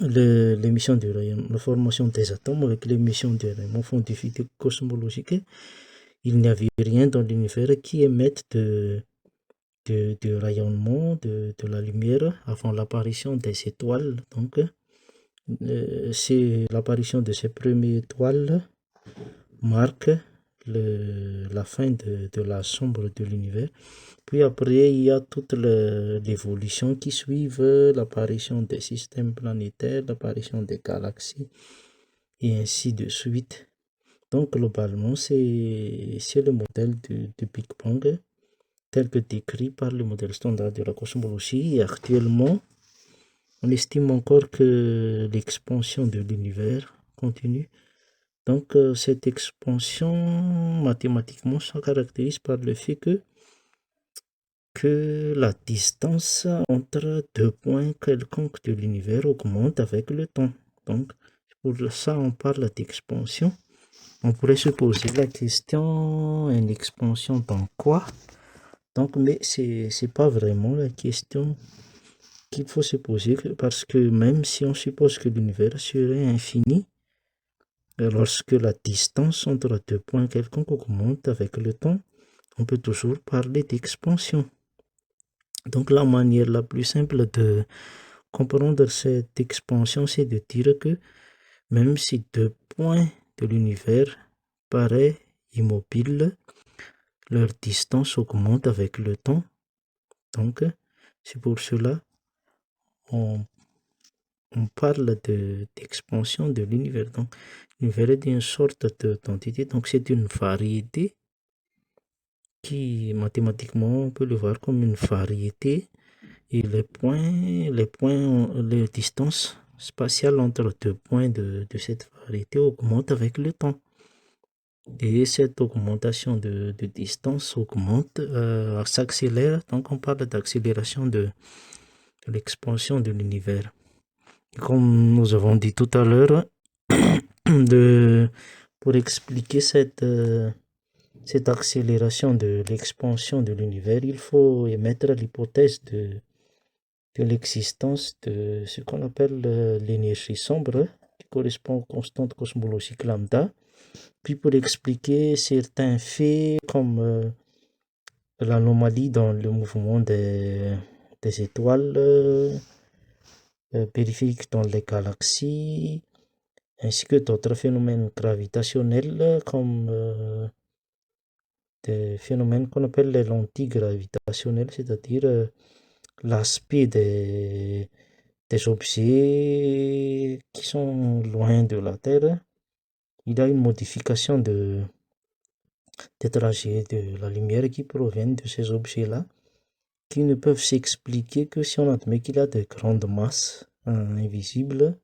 [SPEAKER 1] l'émission du rayonnement, la formation des atomes avec l'émission du rayonnement fond diffus cosmologique, il n'y avait rien dans l'univers qui émette de rayonnement de la lumière avant l'apparition des étoiles. Donc, c'est l'apparition de ces premières étoiles marque la fin de la sombre de l'univers. Puis après, il y a toute l'évolution qui suit, l'apparition des systèmes planétaires, l'apparition des galaxies, et ainsi de suite. Donc, globalement, c'est le modèle de Big Bang tel que décrit par le modèle standard de la cosmologie. Et actuellement, on estime encore que l'expansion de l'univers continue. Donc, cette expansion, mathématiquement, se caractérise par le fait que la distance entre deux points quelconques de l'univers augmente avec le temps. Donc, pour ça, on parle d'expansion. On pourrait se poser la question, une expansion dans quoi? Donc, mais c'est pas vraiment la question qu'il faut se poser, parce que même si on suppose que l'univers serait infini, lorsque la distance entre deux points quelconques augmente avec le temps, on peut toujours parler d'expansion. Donc la manière la plus simple de comprendre cette expansion, c'est de dire que même si deux points de l'univers paraissent immobiles, leur distance augmente avec le temps. Donc, c'est pour cela on parle d'expansion de l'univers. Donc, l'univers est une sorte d'entité. Donc, c'est une variété qui, mathématiquement, on peut le voir comme une variété. Et les distances spatiales entre deux points de cette variété augmentent avec le temps. Et cette augmentation de distance augmente, s'accélère. Donc, on parle d'accélération de l'expansion de l'univers. Comme nous avons dit tout à l'heure, pour expliquer cette accélération de l'expansion de l'univers, il faut émettre l'hypothèse de l'existence de ce qu'on appelle l'énergie sombre, qui correspond aux constantes cosmologiques lambda. Puis pour expliquer certains faits comme l'anomalie dans le mouvement des étoiles périphériques dans les galaxies, ainsi que d'autres phénomènes gravitationnels comme des phénomènes qu'on appelle les lentilles gravitationnelles, c'est-à-dire l'aspect des objets qui sont loin de la Terre. Il y a une modification des trajets de la lumière qui proviennent de ces objets-là, qui ne peuvent s'expliquer que si on admet qu'il y a de grandes masses invisibles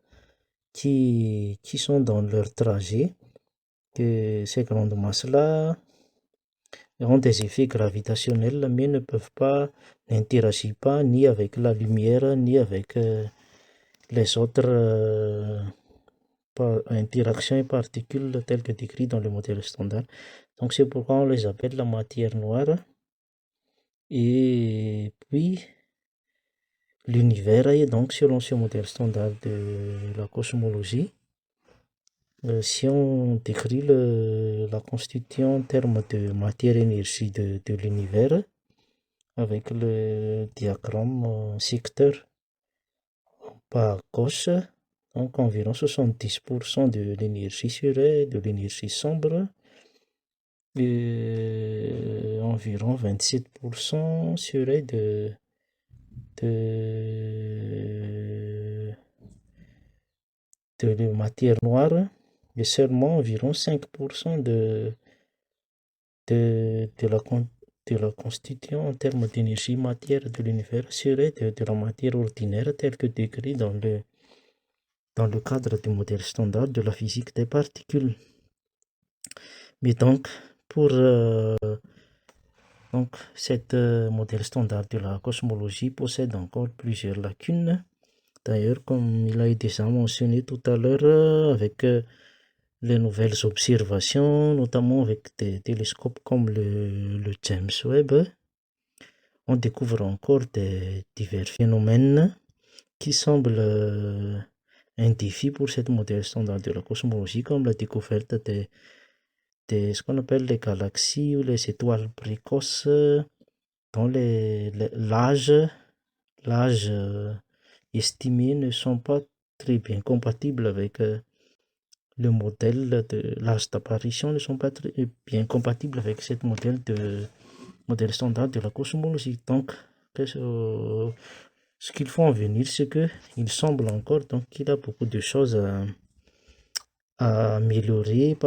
[SPEAKER 1] qui sont dans leur trajet, que ces grandes masses-là ont des effets gravitationnels, mais ne peuvent pas, n'interagissent pas ni avec la lumière, ni avec les autres interactions et particules telles que décrites dans le modèle standard. Donc c'est pourquoi on les appelle la matière noire. Et puis, l'univers est donc, selon ce modèle standard de la cosmologie, si on décrit la constitution en termes de matière-énergie de l'univers, avec le diagramme secteur bas à gauche, donc environ 70% de l'énergie serait de l'énergie sombre, et environ 27% serait de, de la matière noire, et seulement environ 5% de la constitution en termes d'énergie matière de l'univers serait de la matière ordinaire telle que décrit dans le cadre du modèle standard de la physique des particules. Mais donc, pour donc, cet modèle standard de la cosmologie possède encore plusieurs lacunes. D'ailleurs, comme il a été déjà mentionné tout à l'heure, avec les nouvelles observations, notamment avec des télescopes comme le James Webb, on découvre encore des divers phénomènes qui semblent un défi pour ce modèle standard de la cosmologie, comme la découverte ce qu'on appelle les galaxies ou les étoiles précoces dont l'âge estimé ne sont pas très bien compatibles avec le modèle de l'âge d'apparition, ne sont pas très bien compatibles avec ce modèle standard de la cosmologie. Donc, ce qu'il faut en venir, c'est que il semble encore donc qu'il y a beaucoup de choses à améliorer,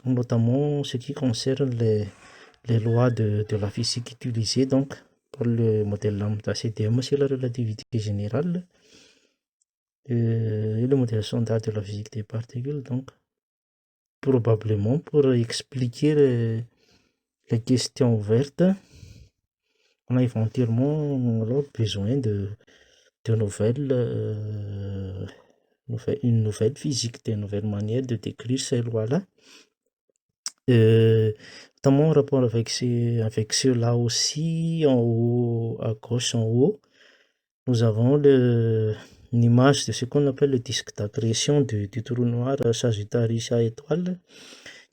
[SPEAKER 1] notamment ce qui concerne les lois de la physique utilisées donc pour le modèle lambda CDM, c'est la relativité générale, et le modèle standard de la physique des particules. Donc, probablement pour expliquer les questions ouvertes, on a éventuellement alors besoin de une nouvelle physique, de nouvelles manières de décrire ces lois-là. Notamment en rapport avec ceux-là aussi, en haut, à gauche en haut, nous avons une image de ce qu'on appelle le disque d'accrétion du trou noir Sagittarius A étoile,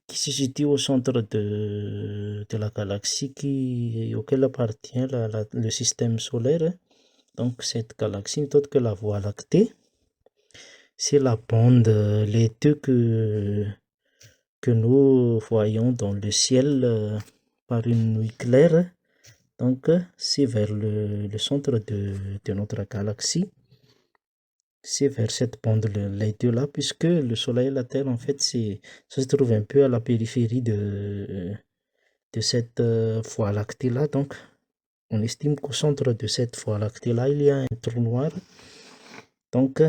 [SPEAKER 1] qui se situe au centre de la galaxie auquel appartient le système solaire. Donc cette galaxie n'est autre que la Voie lactée. C'est la bande laiteuse que nous voyons dans le ciel par une nuit claire. Donc c'est vers le centre de notre galaxie. C'est vers cette bande laiteuse-là, puisque le Soleil et la Terre, en fait, ça se trouve un peu à la périphérie de cette Voie lactée-là. Donc, on estime qu'au centre de cette Voie lactée-là, il y a un trou noir. Donc,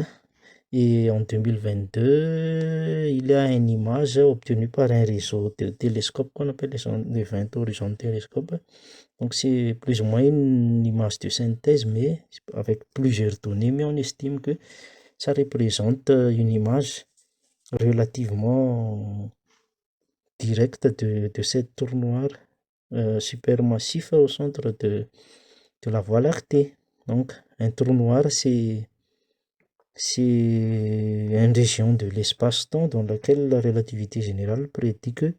[SPEAKER 1] et en 2022, il y a une image obtenue par un réseau de télescopes qu'on appelle les 20 horizons télescopes. Donc, c'est plus ou moins une image de synthèse, mais avec plusieurs données, mais on estime que ça représente une image relativement directe de cette trou noir supermassif au centre de la Voie lactée. Donc, un trou noir, c'est une région de l'espace-temps dans laquelle la relativité générale prédit que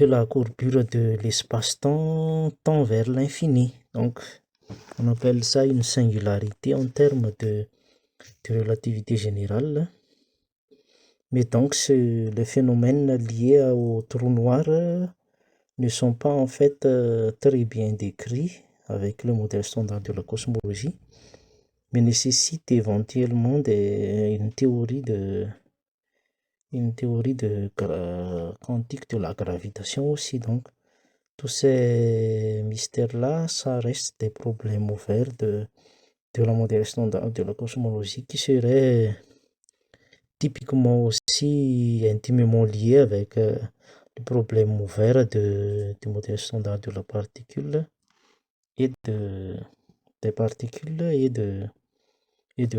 [SPEAKER 1] la courbure de l'espace-temps tend vers l'infini. Donc, on appelle ça une singularité en termes de relativité générale. Mais donc, les phénomènes liés au trou noir ne sont pas en fait très bien décrits avec le modèle standard de la cosmologie, mais nécessitent éventuellement une théorie quantique de la gravitation aussi. Donc, tous ces mystères-là, ça reste des problèmes ouverts de la modèle standard de la cosmologie qui serait typiquement aussi intimement lié avec le problème ouvert du modèle standard de la particule et des particules et de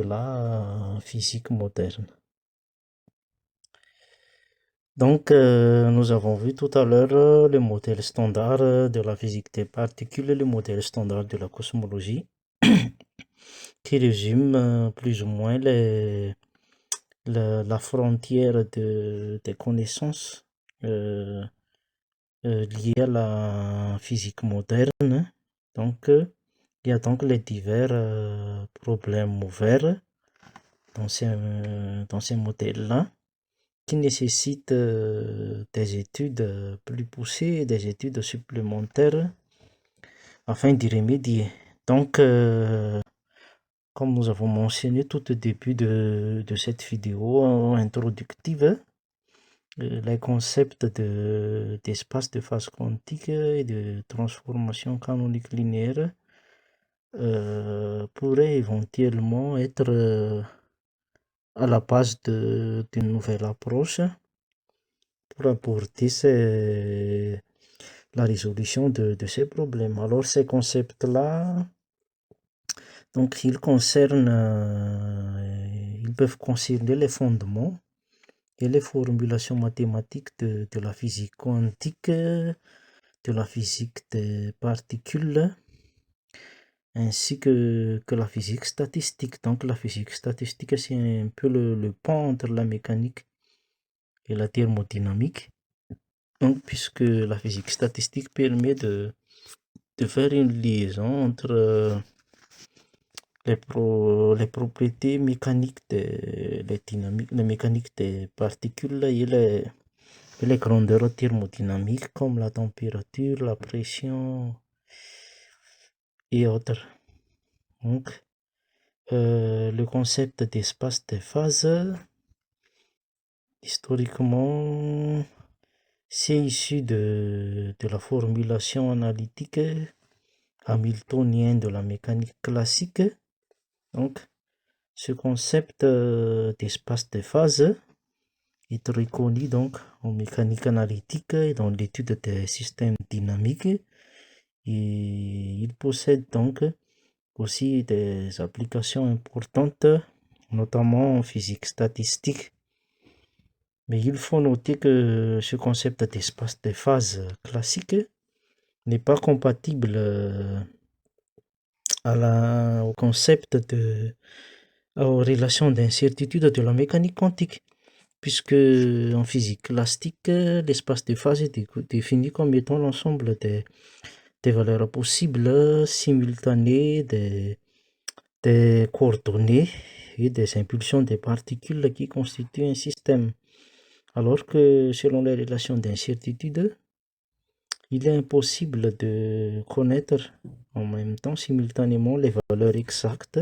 [SPEAKER 1] la physique moderne. Donc, nous avons vu tout à l'heure le modèle standard de la physique des particules et le modèle standard de la cosmologie qui résume plus ou moins la frontière des connaissances liées à la physique moderne. Donc, il y a donc les divers problèmes ouverts dans ces modèles-là qui nécessitent des études plus poussées, des études supplémentaires afin d'y remédier. Donc, comme nous avons mentionné tout au début de cette vidéo introductive, les concepts d'espace de phase quantique et de transformation canonique linéaire pourraient éventuellement être à la base d'une nouvelle approche pour apporter la résolution de ces problèmes. Alors ces concepts-là, donc ils peuvent concerner les fondements et les formulations mathématiques de la physique quantique, de la physique des particules, ainsi que la physique statistique. Donc la physique statistique, c'est un peu le pont entre la mécanique et la thermodynamique. Donc, puisque la physique statistique permet de faire une liaison entre les propriétés mécaniques les mécaniques des particules et les grandeurs thermodynamiques comme la température, la pression et autres. Donc, le concept d'espace de phase, historiquement, c'est issu de la formulation analytique hamiltonienne de la mécanique classique. Donc, ce concept d'espace de phase est reconnu donc en mécanique analytique et dans l'étude des systèmes dynamiques. Et il possède donc aussi des applications importantes, notamment en physique statistique. Mais il faut noter que ce concept d'espace de phase classique n'est pas compatible au concept aux relations d'incertitude de la mécanique quantique, puisque en physique classique, l'espace de phase est défini comme étant l'ensemble des valeurs possibles simultanées des coordonnées et des impulsions des particules qui constituent un système. Alors que selon les relations d'incertitude, il est impossible de connaître en même temps simultanément les valeurs exactes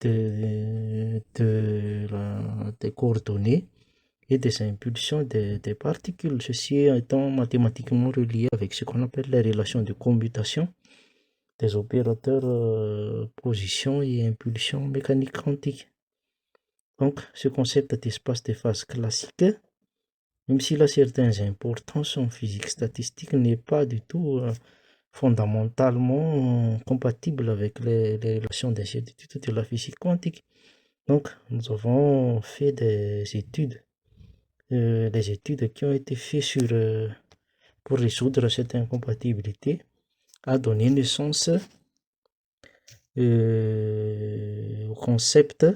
[SPEAKER 1] des coordonnées et des impulsions des particules, ceci étant mathématiquement relié avec ce qu'on appelle les relations de commutation des opérateurs position et impulsion mécanique quantique. Donc, ce concept d'espace de phase classique, même s'il a certaines importances en physique statistique, n'est pas du tout fondamentalement compatible avec les relations d'incertitude de la physique quantique. Donc, nous avons fait des études qui ont été faites pour résoudre cette incompatibilité, a donné naissance au concept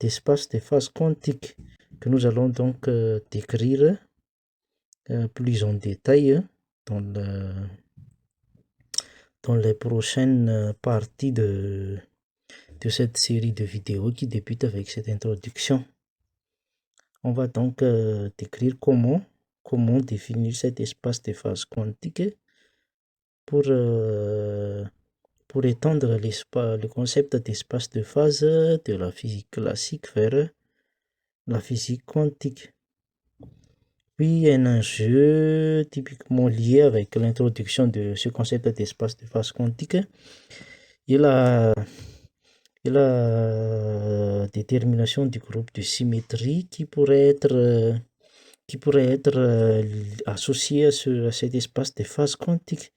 [SPEAKER 1] d'espace de phase quantique que nous allons donc décrire plus en détail dans les prochaines parties de cette série de vidéos qui débute avec cette introduction. On va donc décrire comment définir cet espace de phase quantique pour étendre le concept d'espace de phase de la physique classique vers la physique quantique. Puis un enjeu typiquement lié avec l'introduction de ce concept d'espace de phase quantique, il et la détermination du groupe de symétrie qui pourrait être associé à cet espace de phase quantique.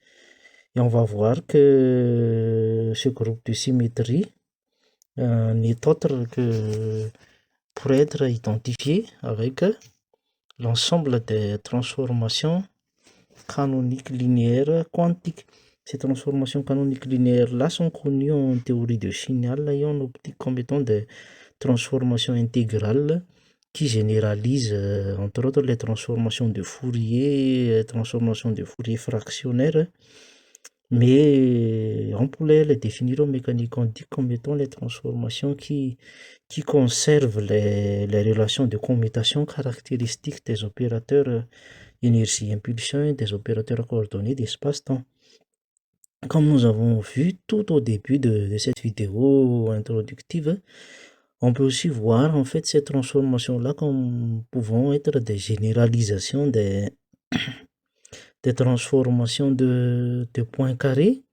[SPEAKER 1] Et on va voir que ce groupe de symétrie n'est autre que pourrait être identifié avec l'ensemble des transformations canoniques linéaires quantiques. Ces transformations canoniques linéaires-là sont connues en théorie de signal et en optique comme étant des transformations intégrales qui généralisent entre autres les transformations de Fourier, transformations de Fourier fractionnaires, mais on pourrait les définir en mécanique quantique comme étant les transformations qui conservent les relations de commutation caractéristiques des opérateurs énergie-impulsion et des opérateurs coordonnés d'espace-temps. Comme nous avons vu tout au début de cette vidéo introductive, on peut aussi voir en fait ces transformations-là comme pouvant être des généralisations des transformations de points carrés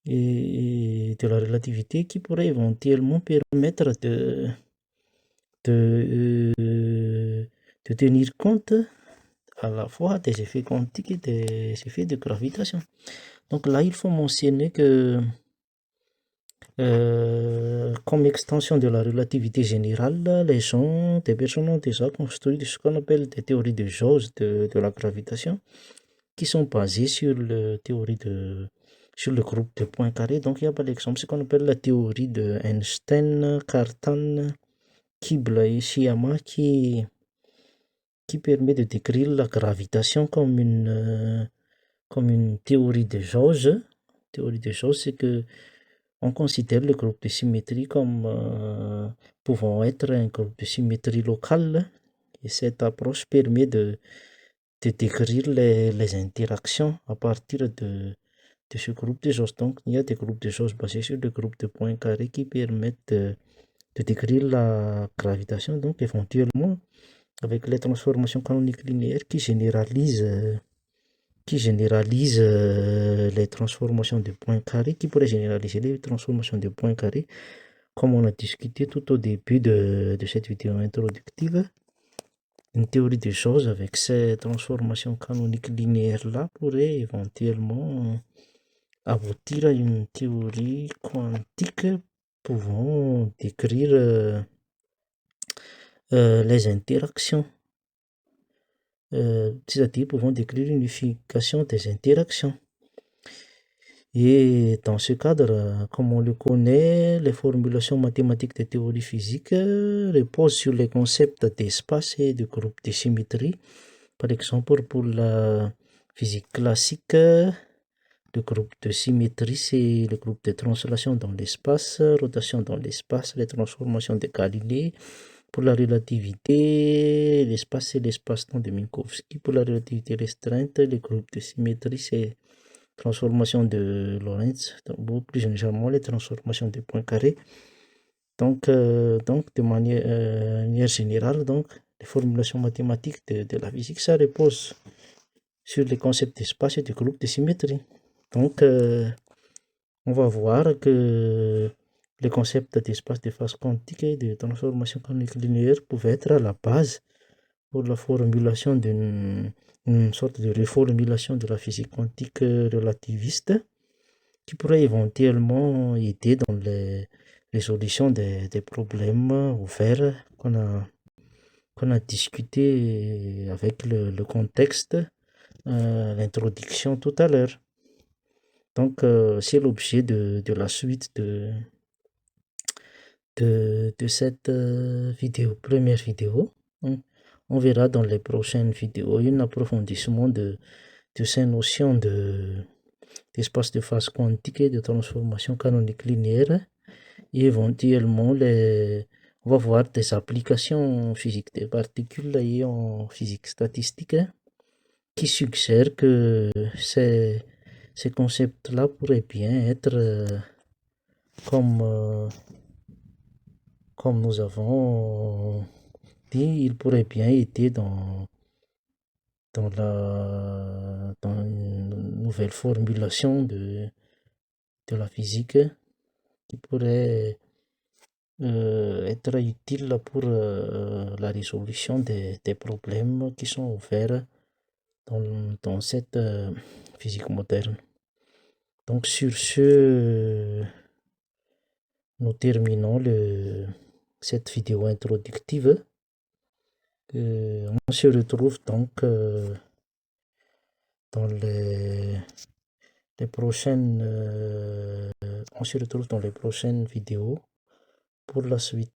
[SPEAKER 1] et de la relativité qui pourraient éventuellement permettre de tenir compte à la fois des effets quantiques et des effets de gravitation. Donc là, il faut mentionner que comme extension de la relativité générale, des personnes ont déjà construit ce qu'on appelle des théories de jauge de la gravitation qui sont basées sur le groupe de points carrés. Donc il y a par exemple ce qu'on appelle la théorie de Einstein, Cartan, Kibble et Shiyama qui permet de décrire la gravitation comme une théorie de jauge. Théorie de jauge, c'est que on considère le groupe de symétrie comme pouvant être un groupe de symétrie locale et cette approche permet de décrire les interactions à partir de ce groupe de jauge. Donc, il y a des groupes de jauge basés sur le groupe de points carrés qui permettent de décrire la gravitation. Donc, éventuellement, avec les transformations canoniques linéaires qui généralisent les transformations de points carrés, qui pourraient généraliser les transformations de points carrés, comme on a discuté tout au début de cette vidéo introductive. Une théorie des choses avec ces transformations canoniques linéaires-là pourrait éventuellement aboutir à une théorie quantique pouvant décrire les interactions, c'est-à-dire pouvant décrire l'unification des interactions. Et dans ce cadre, comme on le connaît, les formulations mathématiques des théories physiques reposent sur les concepts d'espace et de groupe de symétrie. Par exemple, pour la physique classique, le groupe de symétrie, c'est le groupe de translation dans l'espace, rotation dans l'espace, les transformations de Galilée. Pour la relativité, l'espace, c'est l'espace-temps de Minkowski. Pour la relativité restreinte, le groupe de symétrie, c'est transformation de Lorentz, donc plus généralement les transformations de points carrés. Donc de manière générale, donc, les formulations mathématiques de la physique, ça repose sur les concepts d'espace et de groupe de symétrie. Donc, on va voir que les concepts d'espace de phase quantique et de transformation canonique linéaire pouvaient être à la base pour la formulation une sorte de reformulation de la physique quantique relativiste qui pourrait éventuellement aider dans les résolutions des problèmes ouverts qu'on a discuté avec le contexte, l'introduction tout à l'heure. Donc, c'est l'objet de la suite de cette première vidéo. On verra dans les prochaines vidéos un approfondissement de ces notions d'espace de phase quantique et de transformation canonique linéaire. Et éventuellement, on va voir des applications en physique des particules et en physique statistique qui suggèrent que ces concepts-là pourraient bien être, comme nous avons dit, ils pourraient bien aider dans une nouvelle formulation de la physique qui pourrait être utile pour la résolution des problèmes qui sont ouverts dans cette physique moderne. Donc sur ce, nous terminons cette vidéo introductive. On se retrouve donc dans les prochaines on se retrouve dans les prochaines vidéos pour la suite.